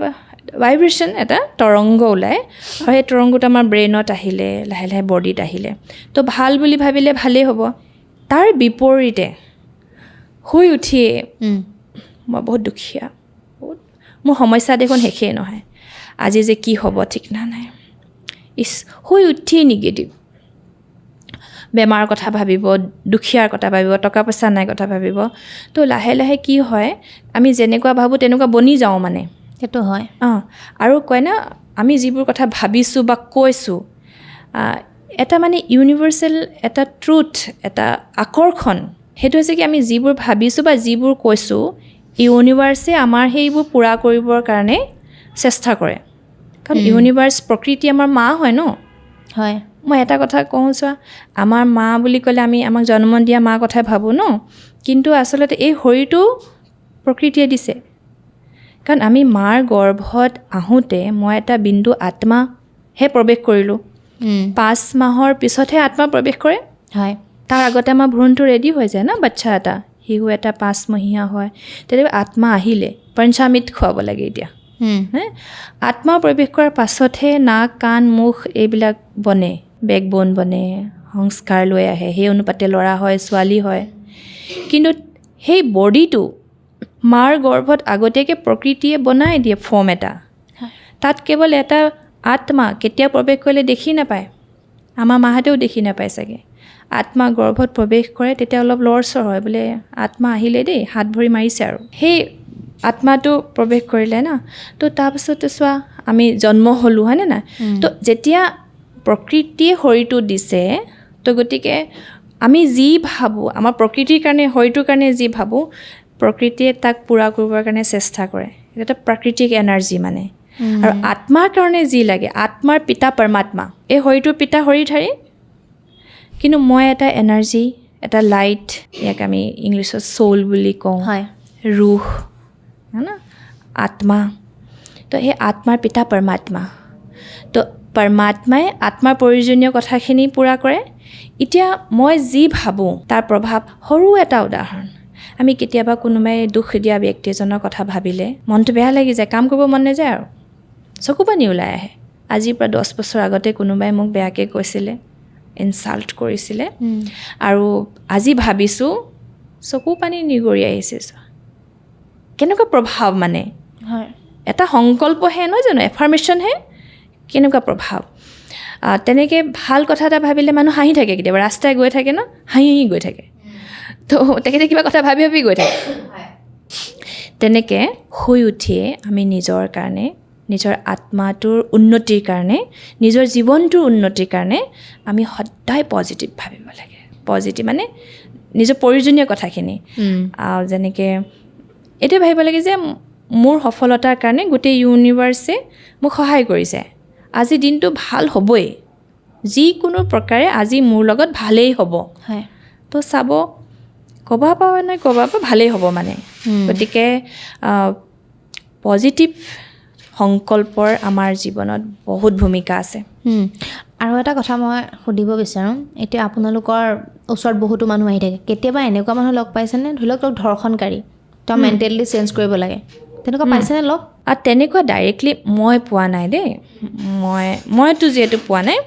ভাইব্ৰেশ্যন এটা তৰংগ ওলায় আৰু সেই তৰংগটো আমাৰ ব্ৰেইনত আহিলে লাহে লাহে বডিত আহিলে তো ভাল বুলি ভাবিলে ভালেই হ'ব তাৰ বিপৰীতে শুই উঠিয়ে মই বহুত দুখীয়া বহুত মোৰ সমস্যা দেখোন শেষেই নহয় আজি যে কি হ'ব ঠিক নাই শুই উঠিয়ে নিগেটিভ বেমাৰৰ কথা ভাবিব দুখীয়াৰ কথা ভাবিব টকা পইচা নাই কথা ভাবিব তো লাহে লাহে কি হয় আমি যেনেকুৱা ভাবোঁ তেনেকুৱা বনি যাওঁ মানে সেইটো হয় আৰু কয় না আমি যিবোৰ কথা ভাবিছোঁ বা কৈছোঁ এটা মানে ইউনিভাৰ্চেল এটা ট্ৰুথ এটা আকৰ্ষণ সেইটো হৈছে কি আমি যিবোৰ ভাবিছোঁ বা যিবোৰ কৈছোঁ ইউনিভাৰ্ছে আমাৰ সেইবোৰ পূৰা কৰিবৰ কাৰণে চেষ্টা কৰে কাৰণ ইউনিভাৰ্ছ প্ৰকৃতি আমাৰ মা হয় ন হয় মই এটা কথা কওঁ চোৱা আমাৰ মা বুলি ক'লে আমি আমাক জন্ম দিয়া মাৰ কথাই ভাবোঁ ন কিন্তু আচলতে এই শৰীৰটো প্ৰকৃতিয়ে দিছে কাৰণ আমি মাৰ গৰ্ভত আহোঁতে মই এটা বিন্দু আত্মাহে প্ৰৱেশ কৰিলোঁ 5 মাহৰ পিছতহে আত্মা প্ৰৱেশ কৰে হয় তাৰ আগতে আমাৰ ভ্ৰূণটো ৰেডি হৈ যায় ন বাচ্ছা এটা শিশু এটা 5 মহীয়া হয় তেতিয়া আত্মা আহিলে পঞ্চামৃত খুৱাব লাগে এতিয়া আত্মা প্ৰৱেশ কৰাৰ পাছতহে নাক কাণ মুখ এইবিলাক বনে বেকবোন বনে সংস্কাৰ লৈ আহে সেই অনুপাতে ল'ৰা হয় ছোৱালী হয় কিন্তু সেই বডিটো মাৰ গৰ্ভত আগতীয়াকৈ প্ৰকৃতিয়ে বনাই দিয়ে ফৰ্ম এটা তাত কেৱল এটা আত্মা কেতিয়া প্ৰৱেশ কৰিলে দেখি নাপায় আমাৰ মাহঁতেও দেখি নাপায় চাগে আত্মা গৰ্ভত প্ৰৱেশ কৰে তেতিয়া অলপ লৰচৰ হয় বোলে আত্মা আহিলে দেই হাত ভৰি মাৰিছে আৰু সেই আত্মাটো প্ৰৱেশ কৰিলে না তো তাৰপিছতে চোৱা আমি জন্ম হ'লোঁ হয়নে নাই তো যেতিয়া প্ৰকৃতিয়ে শৰীৰটো দিছে তো গতিকে আমি যি ভাবোঁ আমাৰ প্ৰকৃতিৰ কাৰণে শৰীৰটোৰ কাৰণে যি ভাবোঁ প্ৰকৃতিয়ে তাক পূৰা কৰিবৰ কাৰণে চেষ্টা কৰে এটা প্ৰাকৃতিক এনাৰ্জি মানে আৰু আত্মাৰ কাৰণে যি লাগে আত্মাৰ পিতা পৰমাত্মা এই শৰীৰটোৰ পিতা শৰীৰধাৰী কিন্তু মই এটা এনাৰ্জি এটা লাইট ইয়াক আমি ইংলিছত চৌল বুলি কওঁ ৰুহ না আত্মা তো সেই আত্মাৰ পিতা পৰমাত্মা তো পৰমাত্মাই আত্মাৰ প্ৰয়োজনীয় কথাখিনি পূৰা কৰে এতিয়া মই যি ভাবোঁ তাৰ প্ৰভাৱ সৰু এটা উদাহৰণ আমি কেতিয়াবা কোনোবাই দুখ দিয়া ব্যক্তি এজনৰ কথা ভাবিলে মনটো বেয়া লাগি যায় কাম কৰিব মন নাযায় আৰু চকু পানী ওলাই আহে আজিৰ পৰা 10 বছৰ আগতে কোনোবাই মোক বেয়াকৈ কৈছিলে ইনচাল্ট কৰিছিলে আৰু আজি ভাবিছোঁ চকু পানী নিগৰি আহিছে কেনেকুৱা প্ৰভাৱ মানে এটা সংকল্পহে নহয় জানো এফাৰ্মেশ্যনহে কেনেকুৱা প্ৰভাৱ তেনেকৈ ভাল কথা এটা ভাবিলে মানুহ হাঁহি থাকে কেতিয়াবা ৰাস্তাই গৈ থাকে ন হাঁহি হাঁহি গৈ থাকে তো তেখেতে কিবা কথা ভাবি ভাবি গৈ থাকে তেনেকৈ শুই উঠিয়ে আমি নিজৰ কাৰণে নিজৰ আত্মাটোৰ উন্নতিৰ কাৰণে নিজৰ জীৱনটোৰ উন্নতিৰ কাৰণে আমি সদায় পজিটিভ ভাবিব লাগে পজিটিভ মানে নিজৰ প্ৰয়োজনীয় কথাখিনি যেনেকৈ এইটোৱে ভাবিব লাগে যে মোৰ সফলতাৰ কাৰণে গোটেই ইউনিভাৰ্ছে মোক সহায় কৰিছে আজি দিনটো ভাল হ'বই যিকোনো প্ৰকাৰে আজি মোৰ লগত ভালেই হ'ব তো চাব ক'বা পৰা নাই ক'বা পৰা ভালেই হ'ব মানে গতিকে পজিটিভ সংকল্পৰ আমাৰ জীৱনত বহুত ভূমিকা আছে আৰু এটা কথা মই সুধিব বিচাৰোঁ এতিয়া আপোনালোকৰ ওচৰত বহুতো মানুহ আহি থাকে কেতিয়াবা এনেকুৱা মানুহ লগ পাইছেনে ধৰি লওক ধৰ্ষণকাৰী তেওঁ মেণ্টেলি চেঞ্জ কৰিব লাগে তেনেকুৱা পাইছেনে লগ তেনেকুৱা ডাইৰেক্টলি মই পোৱা নাই দেই মইতো যিহেতু পোৱা নাই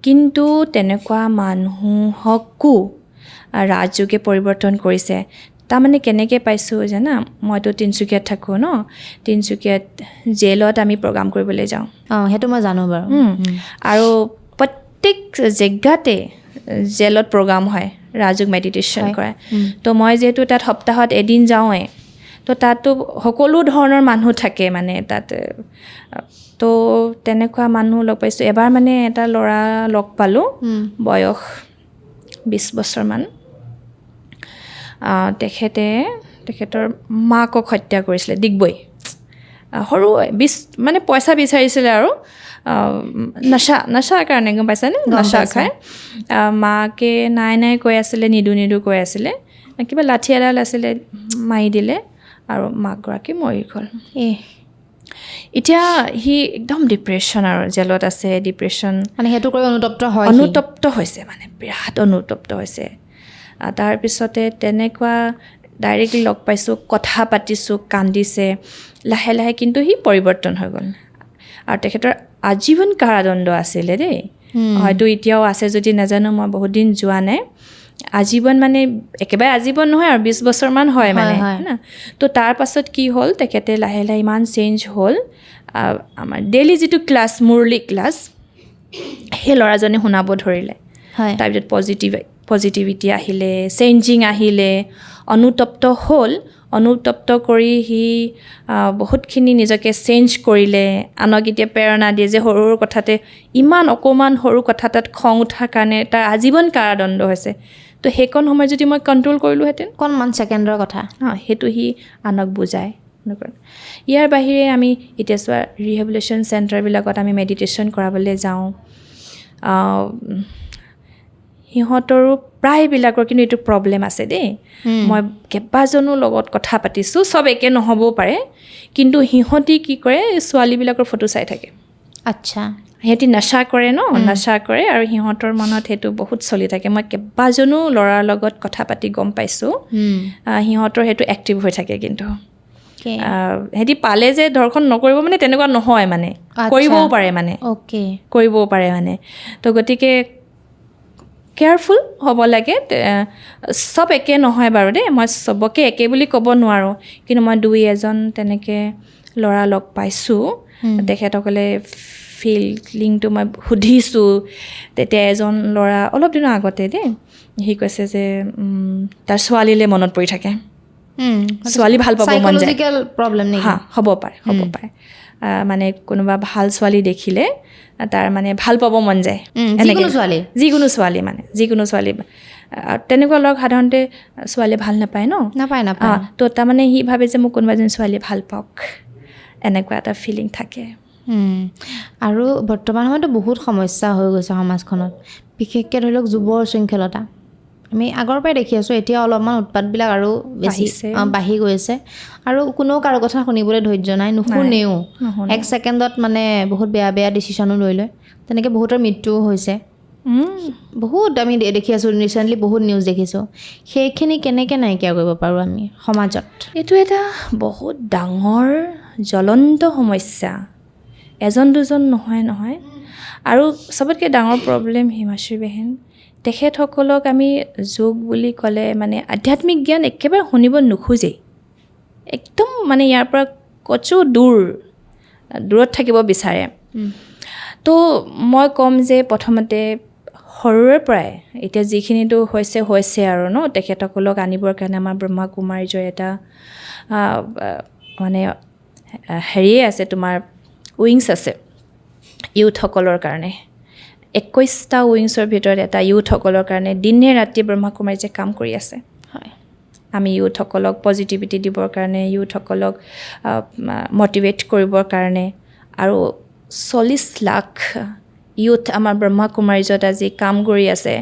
কিন্তু তেনেকুৱা মানুহকো ৰাজযোগে পৰিৱৰ্তন কৰিছে তাৰমানে কেনেকৈ পাইছোঁ জানা মইতো তিনিচুকীয়াত থাকোঁ ন তিনিচুকীয়াত জেলত আমি প্ৰগ্ৰাম কৰিবলৈ যাওঁ সেইটো মই জানো বাৰু আৰু প্ৰত্যেক জেগাতে জেলত প্ৰগ্ৰাম হয় ৰাজযোগ মেডিটেশ্যন কৰে তো মই যিহেতু তাত সপ্তাহত এদিন যাওঁৱে তো তাতো সকলো ধৰণৰ মানুহ থাকে মানে তাত তো তেনেকুৱা মানুহ লগ পাইছোঁ এবাৰ মানে এটা ল'ৰা লগ পালোঁ বয়স 20 বছৰমান তেখেতৰ মাকক হত্যা কৰিছিলে ডিগবৈ সৰু মানে পইচা বিচাৰিছিলে আৰু নশাৰ কাৰণে গম পাইছানে নশা খাই মাকে নাই কৈ আছিলে নিদো কৈ আছিলে কিবা লাঠি এডাল আছিলে মাৰি দিলে আৰু মাকগৰাকী মৰি গ'ল এ এতিয়া সি একদম ডিপ্ৰেশ্যন আৰু জেলত আছে ডিপ্ৰেশ্যন মানে সেইটো কৰি অনুতপ্ত হয় সি। অনুতপ্ত হৈছে মানে বিৰাট অনুতপ্ত হৈছে তাৰপিছতে তেনেকুৱা ডাইৰেক্টলি লগ পাইছোঁ কথা পাতিছোঁ কান্দিছে লাহে লাহে কিন্তু সি পৰিৱৰ্তন হৈ গ'ল আৰু তেখেতৰ আজীৱন কাৰাদণ্ড আছিলে দেই হয়তো এতিয়াও আছে যদি নাজানো মই বহুত দিন যোৱা নাই আজীৱন মানে একেবাৰে আজীৱন নহয় আৰু 20 বছৰমান হয় মানে না তো তাৰ পাছত কি হ'ল তেখেতে লাহে লাহে ইমান চেঞ্জ হ'ল আমাৰ ডেইলি যিটো ক্লাছ মুৰলী ক্লাছ সেই ল'ৰাজনে শুনাব ধৰিলে তাৰপিছত পজিটিভিটি আহিলে চেঞ্জিং আহিলে অনুতপ্ত হ'ল অনুতপ্ত কৰি সি বহুতখিনি নিজকে চেঞ্জ কৰিলে আনক এতিয়া প্ৰেৰণা দিয়ে যে সৰু সৰু কথাতে ইমান অকণমান সৰু কথা তাত খং উঠাৰ কাৰণে তাৰ আজীৱন কাৰাদণ্ড হৈছে তো সেইকণ সময় যদি মই কণ্ট্ৰল কৰিলোহেঁতেন অকণমান ছেকেণ্ডৰ কথা সেইটো সি আনক বুজায় ইয়াৰ বাহিৰে আমি এতিয়া চোৱা ৰিহেবিলিটেশ্যন চেণ্টাৰবিলাকত আমি মেডিটেশ্যন কৰাবলৈ যাওঁ সিহঁতৰো প্ৰায়বিলাকৰ কিন্তু এইটো প্ৰব্লেম আছে দেই মই কেইবাজনো লগত কথা পাতিছোঁ চব একে নহ'বও পাৰে কিন্তু সিহঁতি কি কৰে ছোৱালীবিলাকৰ ফটো চাই থাকে আচ্ছা সিহঁতি নচা কৰে ন নচা কৰে আৰু সিহঁতৰ মনত সেইটো বহুত চলি থাকে মই কেইবাজনো ল'ৰাৰ লগত কথা পাতি গম পাইছোঁ সিহঁতৰ সেইটো এক্টিভ হৈ থাকে কিন্তু সিহঁতি পালে যে ধৰ্ষণ নকৰিব মানে তেনেকুৱা নহয় মানে কৰিবও পাৰে মানে কৰিবও পাৰে মানে তো গতিকে কেয়াৰফুল হ'ব লাগে চব একে নহয় বাৰু দেই মই চবকে একে বুলি ক'ব নোৱাৰোঁ কিন্তু মই 2-এজন তেনেকৈ ল'ৰা লগ পাইছোঁ তেখেতসকলে ফিলিংটো মই সুধিছোঁ তেতিয়া এজন ল'ৰা অলপ দিনৰ আগতে দেই সি কৈছে যে তাৰ ছোৱালীলৈ মনত পৰি থাকে ছোৱালী ভাল পাব মন যায় হ'ব পাৰে মানে কোনোবা ভাল ছোৱালী দেখিলে তাৰ মানে ভাল পাব মন যায় যিকোনো ছোৱালী মানে যিকোনো ছোৱালী তেনেকুৱা লগ সাধাৰণতে ছোৱালীয়ে ভাল নাপায় নাপায় তো তাৰমানে সি ভাবে যে মোক কোনোবা এজনী ছোৱালীয়ে ভাল পাওক এনেকুৱা এটা ফিলিং থাকে আৰু বৰ্তমান সময়তো বহুত সমস্যা হৈ গৈছে সমাজখনত বিশেষকৈ ধৰি লওক যুৱ উশৃংখলতা আমি আগৰ পৰাই দেখি আছোঁ এতিয়া অলপমান উৎপাতবিলাক আৰু বেছি বাঢ়ি গৈছে আৰু কোনেও কাৰো কথা শুনিবলৈ ধৈৰ্য নাই নুশুনেও 1 ছেকেণ্ডত মানে বহুত বেয়া বেয়া ডিচিশ্যনো লৈ লয় তেনেকৈ বহুতৰ মৃত্যুও হৈছে বহুত আমি দেখি আছোঁ ৰিচেণ্টলি বহুত নিউজ দেখিছোঁ সেইখিনি কেনেকৈ নাইকিয়া কৰিব পাৰোঁ আমি সমাজত এইটো এটা বহুত ডাঙৰ জ্বলন্ত সমস্যা এজন দুজন নহয় আৰু চবতকৈ ডাঙৰ প্ৰব্লেম হিমাশ্ৰী বেহেন তেখেতসকলক আমি যোগ বুলি ক'লে মানে আধ্যাত্মিক জ্ঞান একেবাৰে শুনিব নোখোজেই একদম মানে ইয়াৰ পৰা কচু দূৰত থাকিব বিচাৰে তো মই ক'ম যে প্ৰথমতে সৰুৰে পৰাই এতিয়া যিখিনিতো হৈছে আৰু ন তেখেতসকলক আনিবৰ কাৰণে আমাৰ ব্ৰহ্মা কুমাৰীৰ এটা মানে হেৰিয়ে আছে তোমাৰ উইংছ আছে ইউথসকলৰ কাৰণে 21টা উইংছৰ ভিতৰত এটা ইউথসকলৰ কাৰণে দিনে ৰাতি ব্ৰহ্মকুমাৰী যে কাম কৰি আছে আমি ইউথসকলক পজিটিভিটি দিবৰ কাৰণে ইউথসকলক মটিভেট কৰিবৰ কাৰণে আৰু 40 লাখ ইউথ আমাৰ ব্ৰহ্মকুমাৰীজত আজি কাম কৰি আছে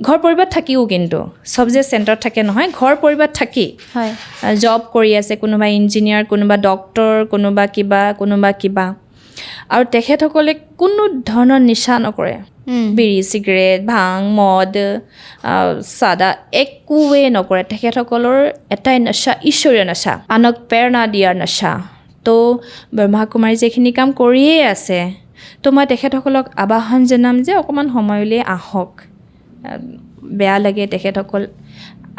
ঘৰ পৰিবাৰ থাকিও কিন্তু সব যে চেণ্টাৰত থাকে নহয় ঘৰ পৰিবাৰ থাকি জব কৰি আছে কোনোবা ইঞ্জিনিয়াৰ কোনোবা ডক্টৰ কোনোবা কিবা আৰু তেখেতসকলে কোনো ধৰণৰ নিচা নকৰে বিড়ি চিগাৰেট ভাং মদ সাদা একোৱে নকৰে তেখেতসকলৰ এটাই নচা ঈশ্বৰীয় নচা আনক প্ৰেৰণা দিয়াৰ নচা তো ব্ৰহ্মকুমাৰী যিখিনি কাম কৰিয়ে আছে তো মই তেখেতসকলক আহ্বান জনাম যে অকণমান সময় উলিয়াই আহক বেয়া লাগে তেখেতসকল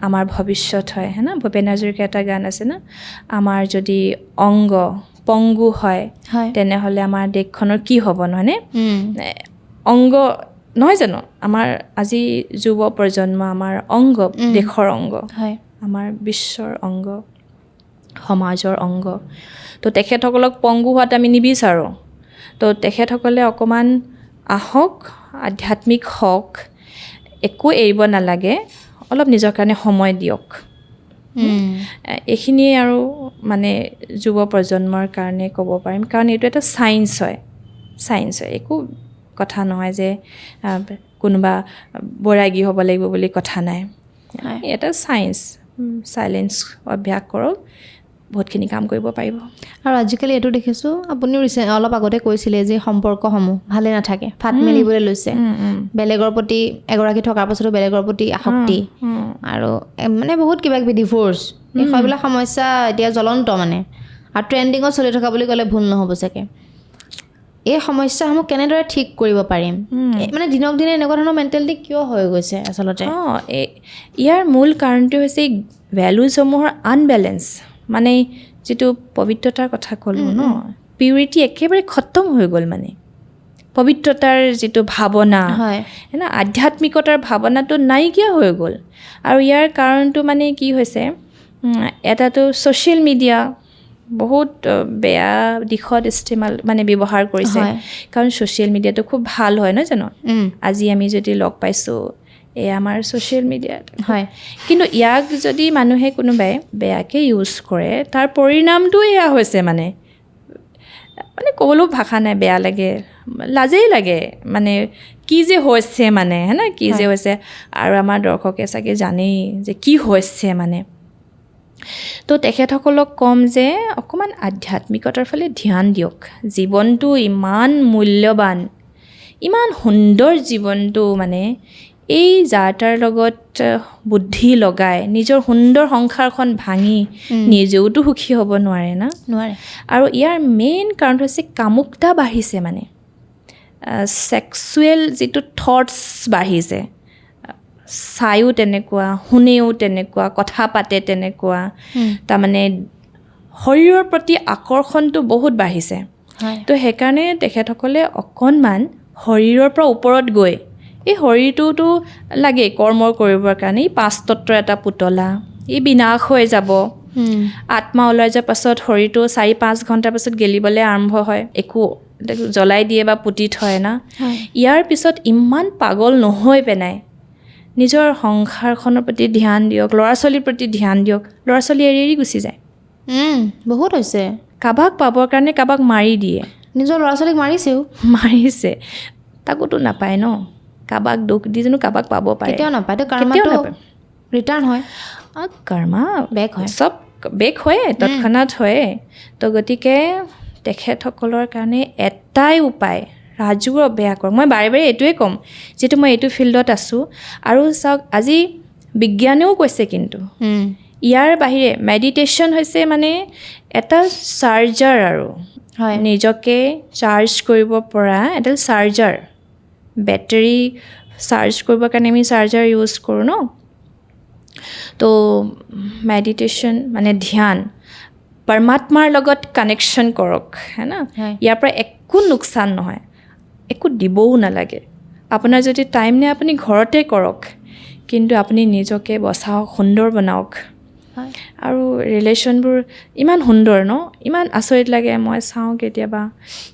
আমাৰ ভৱিষ্যত হয় না ভূপেন হাজৰিকাৰ এটা গান আছে না আমাৰ যদি অংগ পংগু হয় তেনেহ'লে আমাৰ দেশখনৰ কি হ'ব নহয়নে অংগ নহয় জানো আমাৰ আজি যুৱ প্ৰজন্ম আমাৰ অংগ দেশৰ অংগ আমাৰ বিশ্বৰ অংগ সমাজৰ অংগ তো তেখেতসকলক পংগু হোৱাত আমি নিবিচাৰোঁ তো তেখেতসকলে অকণমান আহক আধ্যাত্মিক হওক একো এৰিব নালাগে অলপ নিজৰ কাৰণে সময় দিয়ক এইখিনিয়ে আৰু মানে যুৱ প্ৰজন্মৰ কাৰণে ক'ব পাৰিম কাৰণ এইটো এটা ছায়েন্স হয় একো কথা নহয় যে কোনোবা বৈৰাগী হ'ব লাগিব বুলি কথা নাই এটা ছায়েন্স চাইলেঞ্চ অভ্যাস কৰক বহুতখিনি কাম কৰিব পাৰিব। আৰু আজিকালি এইটো দেখিছোঁ, আপুনিও অলপ আগতে কৈছিলে যে সম্পৰ্কসমূহ ভালে নাথাকে, ফাট মেলিবলৈ লৈছে, বেলেগৰ প্ৰতি এগৰাকী থকাৰ পাছতো বেলেগৰ প্ৰতি আসক্তি, আৰু মানে বহুত কিবা কিবি ডিভোৰ্চ, সেইবিলাক সমস্যা এতিয়া জ্বলন্ত মানে, আৰু ট্ৰেণ্ডিঙত চলি থকা বুলি ক'লে ভুল নহ'ব চাগে। এই সমস্যাসমূহ কেনেদৰে ঠিক কৰিব পাৰিম? মানে দিনক দিনে এনেকুৱা ধৰণৰ মেণ্টেলিটি কিয় হৈ গৈছে আচলতে? ইয়াৰ মূল কাৰণটো হৈছে ভেলুজসমূহৰ আনবেলেঞ্চ, মানে যিটো পবিত্ৰতাৰ কথা ক'লোঁ ন, পিউৰিটি একেবাৰে খতম হৈ গ'ল। মানে পবিত্ৰতাৰ যিটো ভাৱনা, আধ্যাত্মিকতাৰ ভাৱনাটো নাইকিয়া হৈ গ'ল। আৰু ইয়াৰ কাৰণটো মানে কি হৈছে, এটাতো ছ'চিয়েল মিডিয়া বহুত বেয়া দিশত মানে ব্যৱহাৰ কৰিছে। কাৰণ ছ'চিয়েল মিডিয়াটো খুব ভাল হয় নহয় জানো? আজি আমি যদি লগ পাইছোঁ, এয়া আমাৰ ছ'চিয়েল মিডিয়াত হয়। কিন্তু ইয়াক যদি মানুহে কোনোবাই বেয়াকৈ ইউজ কৰে, তাৰ পৰিণামটো এয়া হৈছে মানে ক'বলৈও ভাষা নাই, বেয়া লাগে, লাজেই লাগে, মানে কি যে হৈছে মানে কি যে হৈছে। আৰু আমাৰ দৰ্শকে চাগে জানেই যে কি হৈছে মানে। তো তেখেতসকলক ক'ম যে অকণমান আধ্যাত্মিকতাৰ ফালে ধ্যান দিয়ক। জীৱনটো ইমান মূল্যৱান, ইমান সুন্দৰ জীৱনটো, মানে এই যাৰ তাৰ লগত বুদ্ধি লগাই নিজৰ সুন্দৰ সংসাৰখন ভাঙি নিজেওতো সুখী হ'ব নোৱাৰে না, নোৱাৰে। আৰু ইয়াৰ মেইন কাৰণ হৈছে কামুকতা বাঢ়িছে, মানে ছেক্সুৱেল যিটো থটছ বাঢ়িছে। চায়ো তেনেকুৱা, শুনেও তেনেকুৱা, কথা পাতে তেনেকুৱা, তাৰমানে শৰীৰৰ প্ৰতি আকৰ্ষণটো বহুত বাঢ়িছে। তো সেইকাৰণে তেখেতসকলে অকণমান শৰীৰৰ পৰা ওপৰত গৈ, এই শৰীৰটোতো লাগে কৰ্ম কৰিবৰ কাৰণে, ই 5 তত্ত্বৰ এটা পুতলা, ই বিনাশ হৈ যাব। আত্মা ওলাই যোৱাৰ পাছত শৰীৰটো 4-5 ঘণ্টাৰ পাছত গেলিবলৈ আৰম্ভ হয়, একো জ্বলাই দিয়ে বা পুতি থয় না। ইয়াৰ পিছত ইমান পাগল নহৈ পেলাই নিজৰ সংসাৰখনৰ প্ৰতি ধ্যান দিয়ক, ল'ৰা ছোৱালীৰ প্ৰতি ধ্যান দিয়ক। ল'ৰা ছোৱালী এৰি এৰি গুচি যায়, বহুত হৈছে। কাৰোবাক পাবৰ কাৰণে কাৰোবাক মাৰি দিয়ে, নিজৰ ল'ৰা ছোৱালীক মাৰিছে, তাকোতো নাপায় ন। কাৰোবাক দুখ দি জানো কাৰোবাক পাব পাৰে? কেতিয়াও নাপায়। কেতিয়াও নাপায়, ৰিটাৰ্ণ হয়, কৰ্মা বেক হয়, চব বেক হয়ে, তৎক্ষণাত হয়ে। তো গতিকে তেখেতসকলৰ কাৰণে এটাই উপায়, ৰাজুৰ অভ্যাস কৰক। মই বাৰে বাৰে এইটোৱে ক'ম, যিহেতু মই এইটো ফিল্ডত আছোঁ। আৰু চাওক, আজি বিজ্ঞানেও কৈছে, কিন্তু ইয়াৰ বাহিৰে মেডিটেশ্যন হৈছে মানে এটা চাৰ্জাৰ, আৰু নিজকে চাৰ্জ কৰিব পৰা এডাল চাৰ্জাৰ। বেটাৰী চাৰ্জ কৰিবৰ কাৰণে আমি চাৰ্জাৰ ইউজ কৰোঁ ন। তো মেডিটেশ্যন মানে ধ্যান, পৰমাত্মাৰ লগত কানেকশ্যন কৰক, হয় না। ইয়াৰ পৰা একো লোকচান নহয়, একো দিবও নালাগে। আপোনাৰ যদি টাইম নাই, আপুনি ঘৰতে কৰক, কিন্তু আপুনি নিজকে বচাওক, সুন্দৰ বনাওক। আৰু ৰিলেশ্যনবোৰ ইমান সুন্দৰ ন, ইমান আচৰিত লাগে। মই চাওঁ কেতিয়াবা,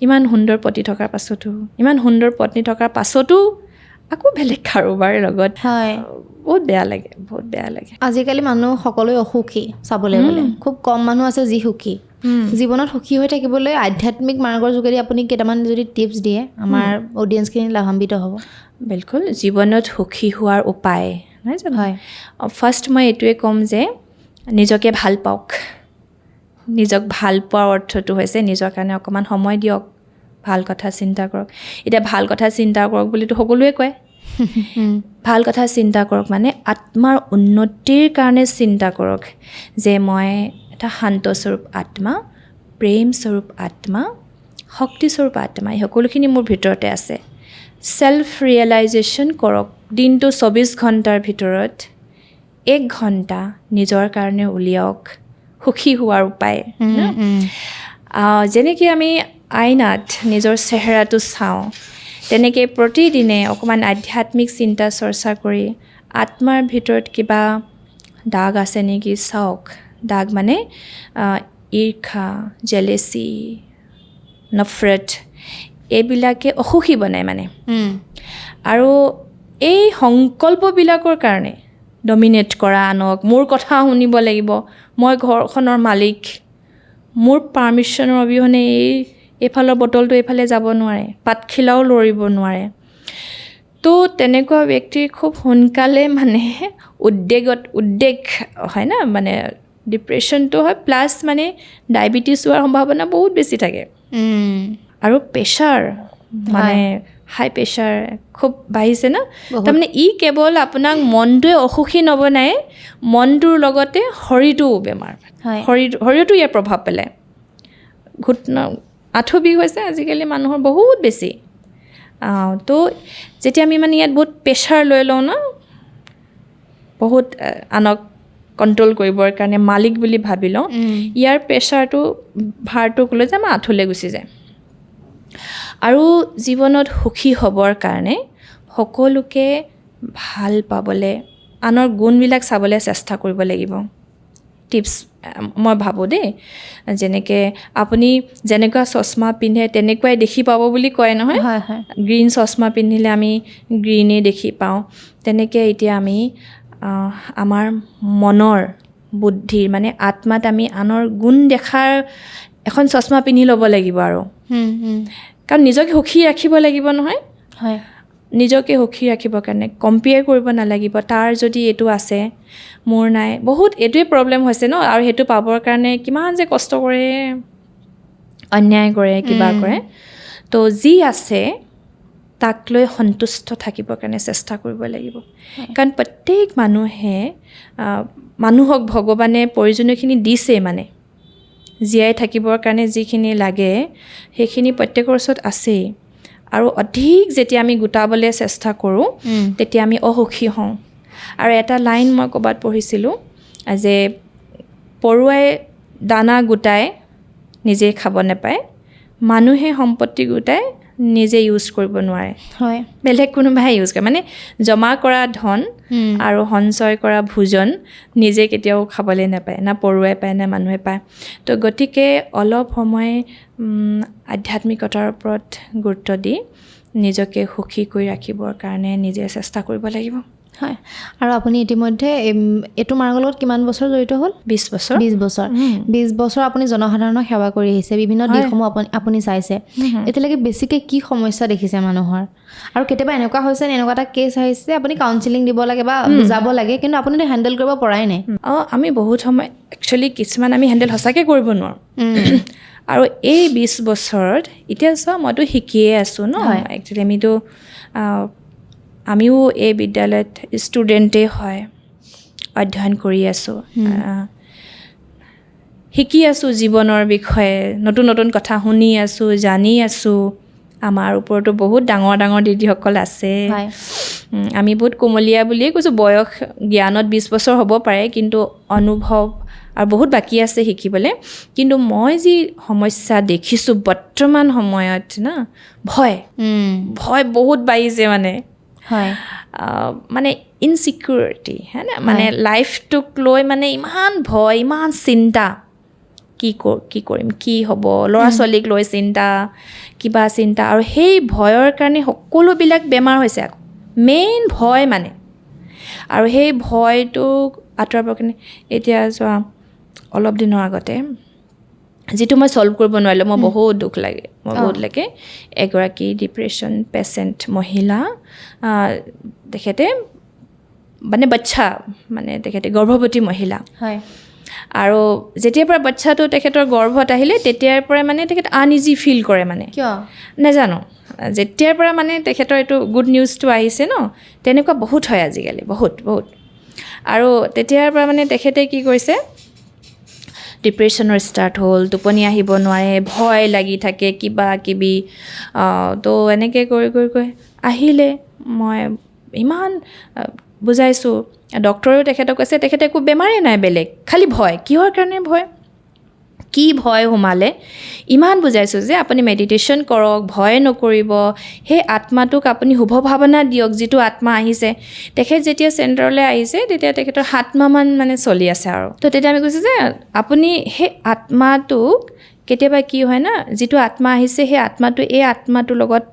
ইমান সুন্দৰ পতি থকাৰ পাছতো, ইমান সুন্দৰ পত্নী থকাৰ পাছতো আকৌ বেলেগ কাৰোবাৰ লগত, বহুত বেয়া লাগে, বহুত বেয়া লাগে। আজিকালি মানুহ সকলোৱে অসুখী, চাবলৈ গ'লে খুব কম মানুহ আছে যি সুখী। জীৱনত সুখী হৈ থাকিবলৈ আধ্যাত্মিক মাৰ্গৰ যোগেদি আপুনি কেইটামান যদি টিপছ দিয়ে, আমাৰ অডিয়েঞ্চখিনি লাভান্বিত হ'ব। বিলকুল, জীৱনত সুখী হোৱাৰ উপায় নহয় জানো? ফাৰ্ষ্ট মই এইটোৱে ক'ম যে নিজকে ভাল পাওক। নিজক ভাল পোৱাৰ অৰ্থটো হৈছে নিজৰ কাৰণে অকণমান সময় দিয়ক, ভাল কথা চিন্তা কৰক। এতিয়া ভাল কথা চিন্তা কৰক বুলিতো সকলোৱে কয়। ভাল কথা চিন্তা কৰক মানে আত্মাৰ উন্নতিৰ কাৰণে চিন্তা কৰক, যে মই এটা শান্তস্বৰূপ আত্মা, প্ৰেমস্বৰূপ আত্মা, শক্তিস্বৰূপ আত্মা, এই সকলোখিনি মোৰ ভিতৰতে আছে। ছেল্ফ ৰিয়েলাইজেশ্যন কৰক। দিনটো 24 ঘণ্টাৰ ভিতৰত 1 ঘণ্টা নিজৰ কাৰণে উলিয়াওক, সুখী হোৱাৰ উপায়। যেনেকৈ আমি আইনাত নিজৰ চেহেৰাটো চাওঁ, তেনেকৈ প্ৰতিদিনে অকণমান আধ্যাত্মিক চিন্তা চৰ্চা কৰি আত্মাৰ ভিতৰত কিবা দাগ আছে নেকি চাওক। দাগ মানে ঈৰ্ষা, জেলেচি, নফৰত, এইবিলাকে অসুখী বনায় মানে। আৰু এই সংকল্পবিলাকৰ কাৰণে ডমিনেট কৰা আনক, মোৰ কথা শুনিব লাগিব, মই ঘৰখনৰ মালিক, মোৰ পাৰ্মিশ্যনৰ অবিহনে এইফালৰ বটলটো এইফালে যাব নোৱাৰে, পাতখিলাও লৰিব নোৱাৰে। তো তেনেকুৱা ব্যক্তিৰ খুব সোনকালে মানে উদ্বেগ হয় না, মানে ডিপ্ৰেশ্যনটো হয় প্লাছ মানে ডায়েবেটিছ হোৱাৰ সম্ভাৱনা বহুত বেছি থাকে আৰু প্ৰেছাৰ মানে হাই প্ৰেছাৰ খুব বাঢ়িছে ন তাৰমানে ই কেৱল আপোনাক মনটোৱে অসুখী নবনায় মনটোৰ লগতে শৰীৰটোও বেমাৰ শৰীৰটো ইয়াৰ প্ৰভাৱ পেলায় ঘুটনা আঁঠু বিষ হৈছে আজিকালি মানুহৰ বহুত বেছি তো যেতিয়া আমি মানে ইয়াত বহুত প্ৰেছাৰ লৈ লওঁ ন বহুত আনক কণ্ট্ৰল কৰিবৰ কাৰণে মালিক বুলি ভাবি লওঁ ইয়াৰ প্ৰেছাৰটো ভাৰটোক লৈ যে আমাৰ আঁঠুলৈ গুচি যায় আৰু জীৱনত সুখী হ'বৰ কাৰণে সকলোকে ভাল পাবলৈ আনৰ গুণবিলাক চাবলৈ চেষ্টা কৰিব লাগিব টিপছ মই ভাবোঁ দেই যেনেকৈ আপুনি যেনেকুৱা চশমা পিন্ধে তেনেকুৱাই দেখি পাব বুলি কয় নহয় গ্ৰীণ চশমা পিন্ধিলে আমি গ্ৰীণেই দেখি পাওঁ তেনেকৈ এতিয়া আমি আমাৰ মনৰ বুদ্ধিৰ মানে আত্মাত আমি আনৰ গুণ দেখাৰ এখন চশমা পিন্ধি ল'ব লাগিব আৰু কাৰণ নিজকে সুখী ৰাখিব লাগিব নহয় নিজকে সুখী ৰাখিবৰ কাৰণে কম্পেয়াৰ কৰিব নালাগিব তাৰ যদি এইটো আছে মোৰ নাই বহুত এইটোৱে প্ৰব্লেম হৈছে ন আৰু সেইটো পাবৰ কাৰণে কিমান যে কষ্ট কৰে অন্যায় কৰে কিবা কৰে তো যি আছে তাক লৈ সন্তুষ্ট থাকিবৰ কাৰণে চেষ্টা কৰিব লাগিব কাৰণ প্ৰত্যেক মানুহক ভগৱানে প্ৰয়োজনীয়খিনি দিছে মানে জীয়াই থাকিবৰ কাৰণে যিখিনি লাগে সেইখিনি প্ৰত্যেকৰ ওচৰত আছেই আৰু অধিক যেতিয়া আমি গোটাবলৈ চেষ্টা কৰোঁ তেতিয়া আমি অসুখী হওঁ আৰু এটা লাইন মই ক'ৰবাত পঢ়িছিলোঁ যে পৰুৱাই দানা গোটাই নিজে খাব নাপায় মানুহে সম্পত্তি গোটাই নিজে ইউজ কৰিব নোৱাৰে বেলেগ কোনোবাই ইউজ কৰে মানে জমা কৰা ধন আৰু সঞ্চয় কৰা ভোজন নিজে কেতিয়াও খাবলৈ নাপায় না পৰুৱাই পায় না মানুহে পায় তো গতিকে অলপ সময় আধ্যাত্মিকতাৰ ওপৰত গুৰুত্ব দি নিজকে সুখী কৰি ৰাখিবৰ কাৰণে নিজে চেষ্টা কৰিব লাগিব হয় আৰু আপুনি ইতিমধ্যে এইটো মাৰ্গৰ লগত কিমান বছৰ জড়িত হ'ল 20 বছৰ 20 বছৰ আপুনি জনসাধাৰণক সেৱা কৰি আহিছে বিভিন্ন দিশসমূহ আপুনি চাইছে এতিয়ালৈকে বেছিকৈ কি সমস্যা দেখিছে মানুহৰ আৰু কেতিয়াবা এনেকুৱা হৈছে এনেকুৱা এটা কেছ আহিছে আপুনি কাউন্সেলিং দিব লাগে বা বুজাব লাগে কিন্তু আপুনি হেণ্ডেল কৰিব পৰাই নাই আমি বহুত সময় একচুৱেলি কিছুমান আমি হেণ্ডেল সঁচাকৈ কৰিব নোৱাৰোঁ আৰু এই 20 বছৰত এতিয়া চোৱা মইতো শিকিয়ে আছোঁ ন একচুৱেলি আমিও এই বিদ্যালয়ত ষ্টুডেণ্টেই হয় অধ্যয়ন কৰি আছোঁ শিকি আছোঁ জীৱনৰ বিষয়ে নতুন নতুন কথা শুনি আছোঁ জানি আছোঁ আমাৰ ওপৰতো বহুত ডাঙৰ ডাঙৰ দিদিসকল আছে আমি বহুত কোমলীয়া বুলিয়ে কৈছোঁ বয়স জ্ঞানত 20 বছৰ হ'ব পাৰে কিন্তু অনুভৱ আৰু বহুত বাকী আছে শিকিবলৈ কিন্তু মই যি সমস্যা দেখিছোঁ বৰ্তমান সময়ত না ভয় বহুত বাঢ়িছে মানে ইনচিকিউৰিটি হয় না মানে লাইফটোক লৈ মানে ইমান ভয় ইমান চিন্তা কি কৰিম কি হ'ব ল'ৰা ছোৱালীক লৈ চিন্তা কিবা চিন্তা আৰু সেই ভয়ৰ কাৰণে সকলোবিলাক বেমাৰ হৈছে আকৌ মেইন ভয় মানে আৰু সেই ভয়টোক আঁতৰাবৰ কাৰণে এতিয়া চোৱা অলপ দিনৰ আগতে যিটো মই ছল্ভ কৰিব নোৱাৰিলোঁ মই বহুত দুখ লাগে এগৰাকী ডিপ্ৰেশ্যন পেচেণ্ট মহিলা তেখেতে মানে বাচ্চা মানে তেখেতে গৰ্ভৱতী মহিলা আৰু যেতিয়াৰ পৰা বাচ্চাটো তেখেতৰ গৰ্ভত আহিলে তেতিয়াৰ পৰা মানে তেখেত আনইজি ফিল কৰে মানে কিয় নাজানো যেতিয়াৰ পৰা মানে তেখেতৰ এইটো গুড নিউজটো আহিছে ন তেনেকুৱা বহুত হয় আজিকালি বহুত আৰু তেতিয়াৰ পৰা মানে তেখেতে কি কৰিছে ডিপ্ৰেশ্যনৰ ষ্টাৰ্ট হ'ল টোপনি আহিব নোৱাৰে ভয় লাগি থাকে কিবা কিবি তো এনেকৈ কৰি আহিলে মই ইমান বুজাইছোঁ ডক্টৰেও তেখেতক কৈছে তেখেতে একো বেমাৰেই নাই বেলেগ খালি ভয় কিহৰ কাৰণে কি ভয় সোমালে ইমান বুজাইছোঁ যে আপুনি মেডিটেশ্যন কৰক ভয় নকৰিব সেই আত্মাটোক আপুনি শুভ ভাৱনা দিয়ক যিটো আত্মা আহিছে তেখেত যেতিয়া চেণ্টাৰলৈ আহিছে তেতিয়া তেখেতৰ 7 মাহমান মানে চলি আছে আৰু তো তেতিয়া আমি কৈছোঁ যে আপুনি সেই আত্মাটোক কেতিয়াবা কি হয় না যিটো আত্মা আহিছে সেই আত্মাটো এই আত্মাটোৰ লগত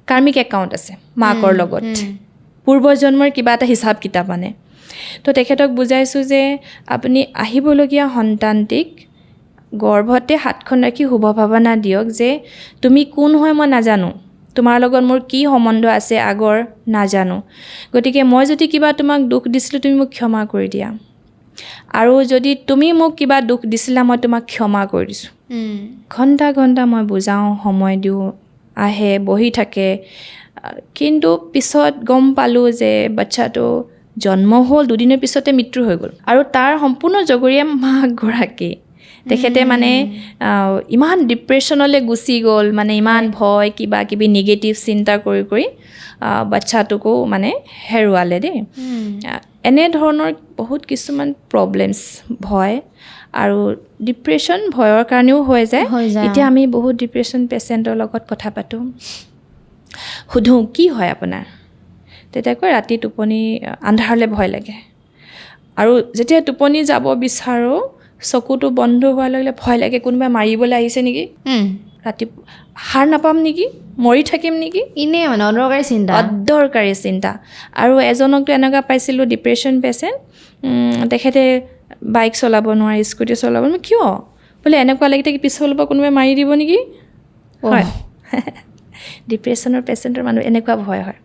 কাৰ্মিক একাউণ্ট আছে মাকৰ লগত পূৰ্বজন্মৰ কিবা এটা হিচাপ কিতাপ মানে তো তেখেতক বুজাইছোঁ যে আপুনি আহিবলগীয়া সন্তানটিক গৰ্ভতে হাতখন ৰাখি শুভ ভাৱনা দিয়ক যে তুমি কোন হয় মই নাজানো তোমাৰ লগত মোৰ কি সম্বন্ধ আছে আগৰ নাজানো গতিকে মই যদি কিবা তোমাক দুখ দিছিলোঁ তুমি মোক ক্ষমা কৰি দিয়া আৰু যদি তুমি মোক কিবা দুখ দিছিলা মই তোমাক ক্ষমা কৰি দিছোঁ ঘণ্টা ঘণ্টা মই বুজাওঁ সময় দিওঁ আহে বহি থাকে কিন্তু পিছত গম পালোঁ যে বাচ্চাটো জন্ম হ'ল 2 দিনৰ পিছতে মৃত্যু হৈ গ'ল আৰু তাৰ সম্পূৰ্ণ জগৰীয়া মাকগৰাকী তেখেতে মানে ইমান ডিপ্ৰেশ্যনলৈ গুচি গ'ল মানে ইমান ভয় কিবা কিবি নিগেটিভ চিন্তা কৰি কৰি বাচ্চাটোকো মানে হেৰুৱালে দেই এনেধৰণৰ বহুত কিছুমান প্ৰব্লেমছ ভয় আৰু ডিপ্ৰেশ্যন ভয়ৰ কাৰণেও হৈ যায় এতিয়া আমি বহুত ডিপ্ৰেশ্যন পেচেণ্টৰ লগত কথা পাতোঁ সুধোঁ কি হয় আপোনাৰ তেতিয়া কয় ৰাতি টোপনি আন্ধাৰলৈ ভয় লাগে আৰু যেতিয়া টোপনি যাব বিচাৰোঁ চকুটো বন্ধ হোৱাৰ লগে লগে ভয় লাগে কোনোবাই মাৰিবলৈ আহিছে নেকি ৰাতি সাৰ নাপাম নেকি মৰি থাকিম নেকি এনেই মানে অদৰকাৰী চিন্তা আৰু এজনকতো এনেকুৱা পাইছিলোঁ ডিপ্ৰেশ্যন পেচেণ্ট তেখেতে বাইক চলাব নোৱাৰে স্কুটি চলাব নোৱাৰে কিয় বোলে এনেকুৱা লাগি থাকে পিছফালৰ পৰা কোনোবাই মাৰি দিব নেকি হয় ডিপ্ৰেশ্যনৰ পেচেণ্টৰ মানুহ এনেকুৱা ভয় হয়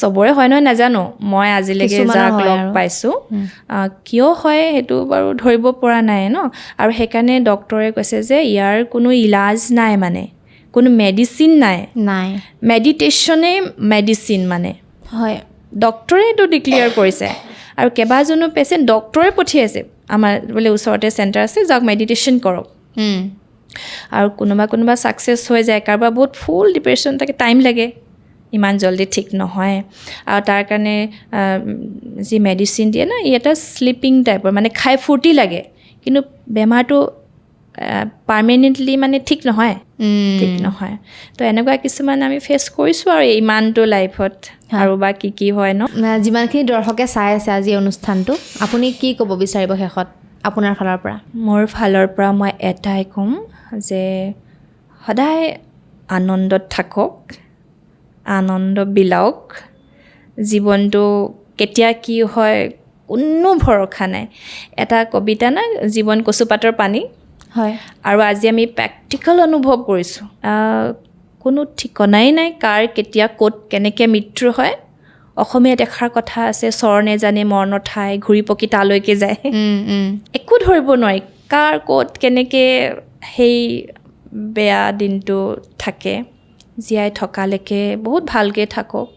চবৰে হয় নহয় নাজানো মই আজিলৈকে যাক লগ পাইছোঁ কিয় হয় সেইটো বাৰু ধৰিব পৰা নাই ন আৰু সেইকাৰণে ডক্টৰে কৈছে যে ইয়াৰ কোনো ইলাজ নাই মানে কোনো মেডিচিন নাই মেডিটেশ্যনেই মেডিচিন মানে হয় ডক্টৰে এইটো ডিক্লেয়াৰ কৰিছে আৰু কেইবাজনো পেচেণ্ট ডক্টৰে পঠিয়াইছে আমাৰ বোলে ওচৰতে চেণ্টাৰ আছে যাওক মেডিটেশ্যন কৰক আৰু কোনোবা ছাকচেছ হৈ যায় কাৰোবাৰ বহুত ফুল ডিপ্ৰেশ্যন থাকে টাইম লাগে ইমান জল্দি ঠিক নহয় আৰু তাৰ কাৰণে যি মেডিচিন দিয়ে ন ই এটা শ্লিপিং টাইপৰ মানে খাই ফূৰ্তি লাগে কিন্তু বেমাৰটো পাৰ্মানেণ্টলি মানে ঠিক নহয় তো এনেকুৱা কিছুমান আমি ফেচ কৰিছোঁ আৰু ইমানটো লাইফত আৰু বা কি হয় ন যিমানখিনি দৰ্শকে চাই আছে আজি অনুষ্ঠানটো আপুনি কি ক'ব বিচাৰিব শেষত আপোনাৰ ফালৰ পৰা মোৰ ফালৰ পৰা মই এটাই ক'ম যে সদায় আনন্দত থাকক আনন্দ বিলাওক জীৱনটো কেতিয়া কি হয় কোনো ভৰসা নাই এটা কবিতা না জীৱন কচুপাতৰ পানী হয় আৰু আজি আমি প্ৰেক্টিকেল অনুভৱ কৰিছোঁ কোনো ঠিকনাই নাই কাৰ কেতিয়া ক'ত কেনেকৈ মৃত্যু হয় অসমীয়াত এষাৰ কথা আছে চৰ নেজানে মৰণৰ ঠাই ঘূৰি পকি তালৈকে যায় একো ধৰিব নোৱাৰি কাৰ ক'ত কেনেকৈ সেই বেয়া দিনটো থাকে জীয়াই থকালৈকে বহুত ভালকৈ থাকক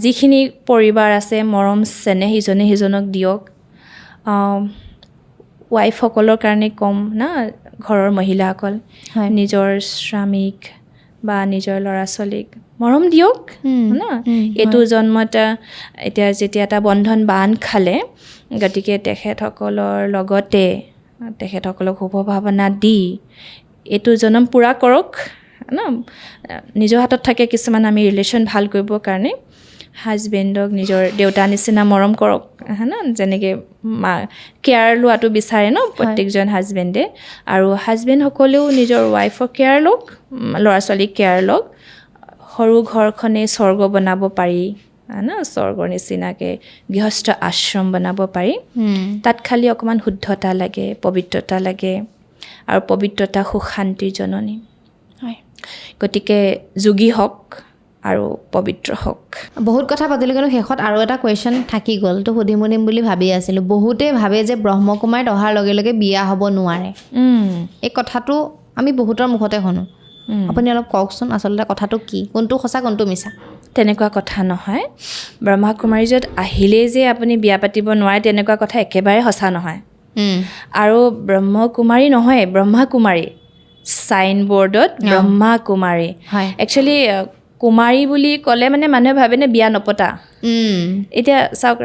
যিখিনি পৰিবাৰ আছে মৰম চেনেহ ইজনে সিজনক দিয়ক ৱাইফসকলৰ কাৰণে কম না ঘৰৰ মহিলাসকল নিজৰ স্বামীক বা নিজৰ ল'ৰা ছোৱালীক মৰম দিয়ক না এইটো জন্মত এতিয়া যেতিয়া এটা বন্ধন বান্ধ খালে গতিকে তেখেতসকলৰ লগতে তেখেতসকলক শুভভাৱনা দি এইটো জন্ম পূৰা কৰক ন নিজৰ হাতত থাকে কিছুমান আমি ৰিলেশ্যন ভাল কৰিবৰ কাৰণে হাজবেণ্ডক নিজৰ দেউতা নিচিনা মৰম কৰক না যেনেকৈ কেয়াৰ লোৱাটো বিচাৰে ন প্ৰত্যেকজন হাজবেণ্ডে আৰু হাজবেণ্ডসকলেও নিজৰ ৱাইফৰ কেয়াৰ লওক ল'ৰা ছোৱালীক কেয়াৰ লওক সৰু ঘৰখনেই স্বৰ্গ বনাব পাৰি না স্বৰ্গৰ নিচিনাকৈ গৃহস্থ আশ্ৰম বনাব পাৰি তাত খালি অকণমান শুদ্ধতা লাগে পবিত্ৰতা লাগে আৰু পবিত্ৰতা সুখ শান্তিৰ জননী গতিকে যোগী হওক আৰু পবিত্ৰ হওক বহুত কথা পাতিলোঁ কিন্তু শেষত আৰু এটা কুৱেশ্যন থাকি গ'ল তো সুধিম বুলি ভাবি আছিলোঁ বহুতেই ভাবে যে ব্ৰহ্মকুমাৰীত অহাৰ লগে লগে বিয়া হ'ব নোৱাৰে এই কথাটো আমি বহুতৰ মুখতে শুনো আপুনি অলপ কওকচোন আচলতে কথাটো কি কোনটো সঁচা কোনটো মিছা তেনেকুৱা কথা নহয় ব্ৰহ্মকুমাৰীত আহিলেই যে আপুনি বিয়া পাতিব নোৱাৰে তেনেকুৱা কথা একেবাৰে সঁচা নহয় আৰু ব্ৰহ্মকুমাৰী নহয় ব্ৰহ্মাকুমাৰী চাইন বৰ্ডত ব্ৰহ্মাকুমাৰী একচুৱেলি কুমাৰী বুলি ক'লে মানে মানুহে ভাবেনে বিয়া নপতা এতিয়া চাওক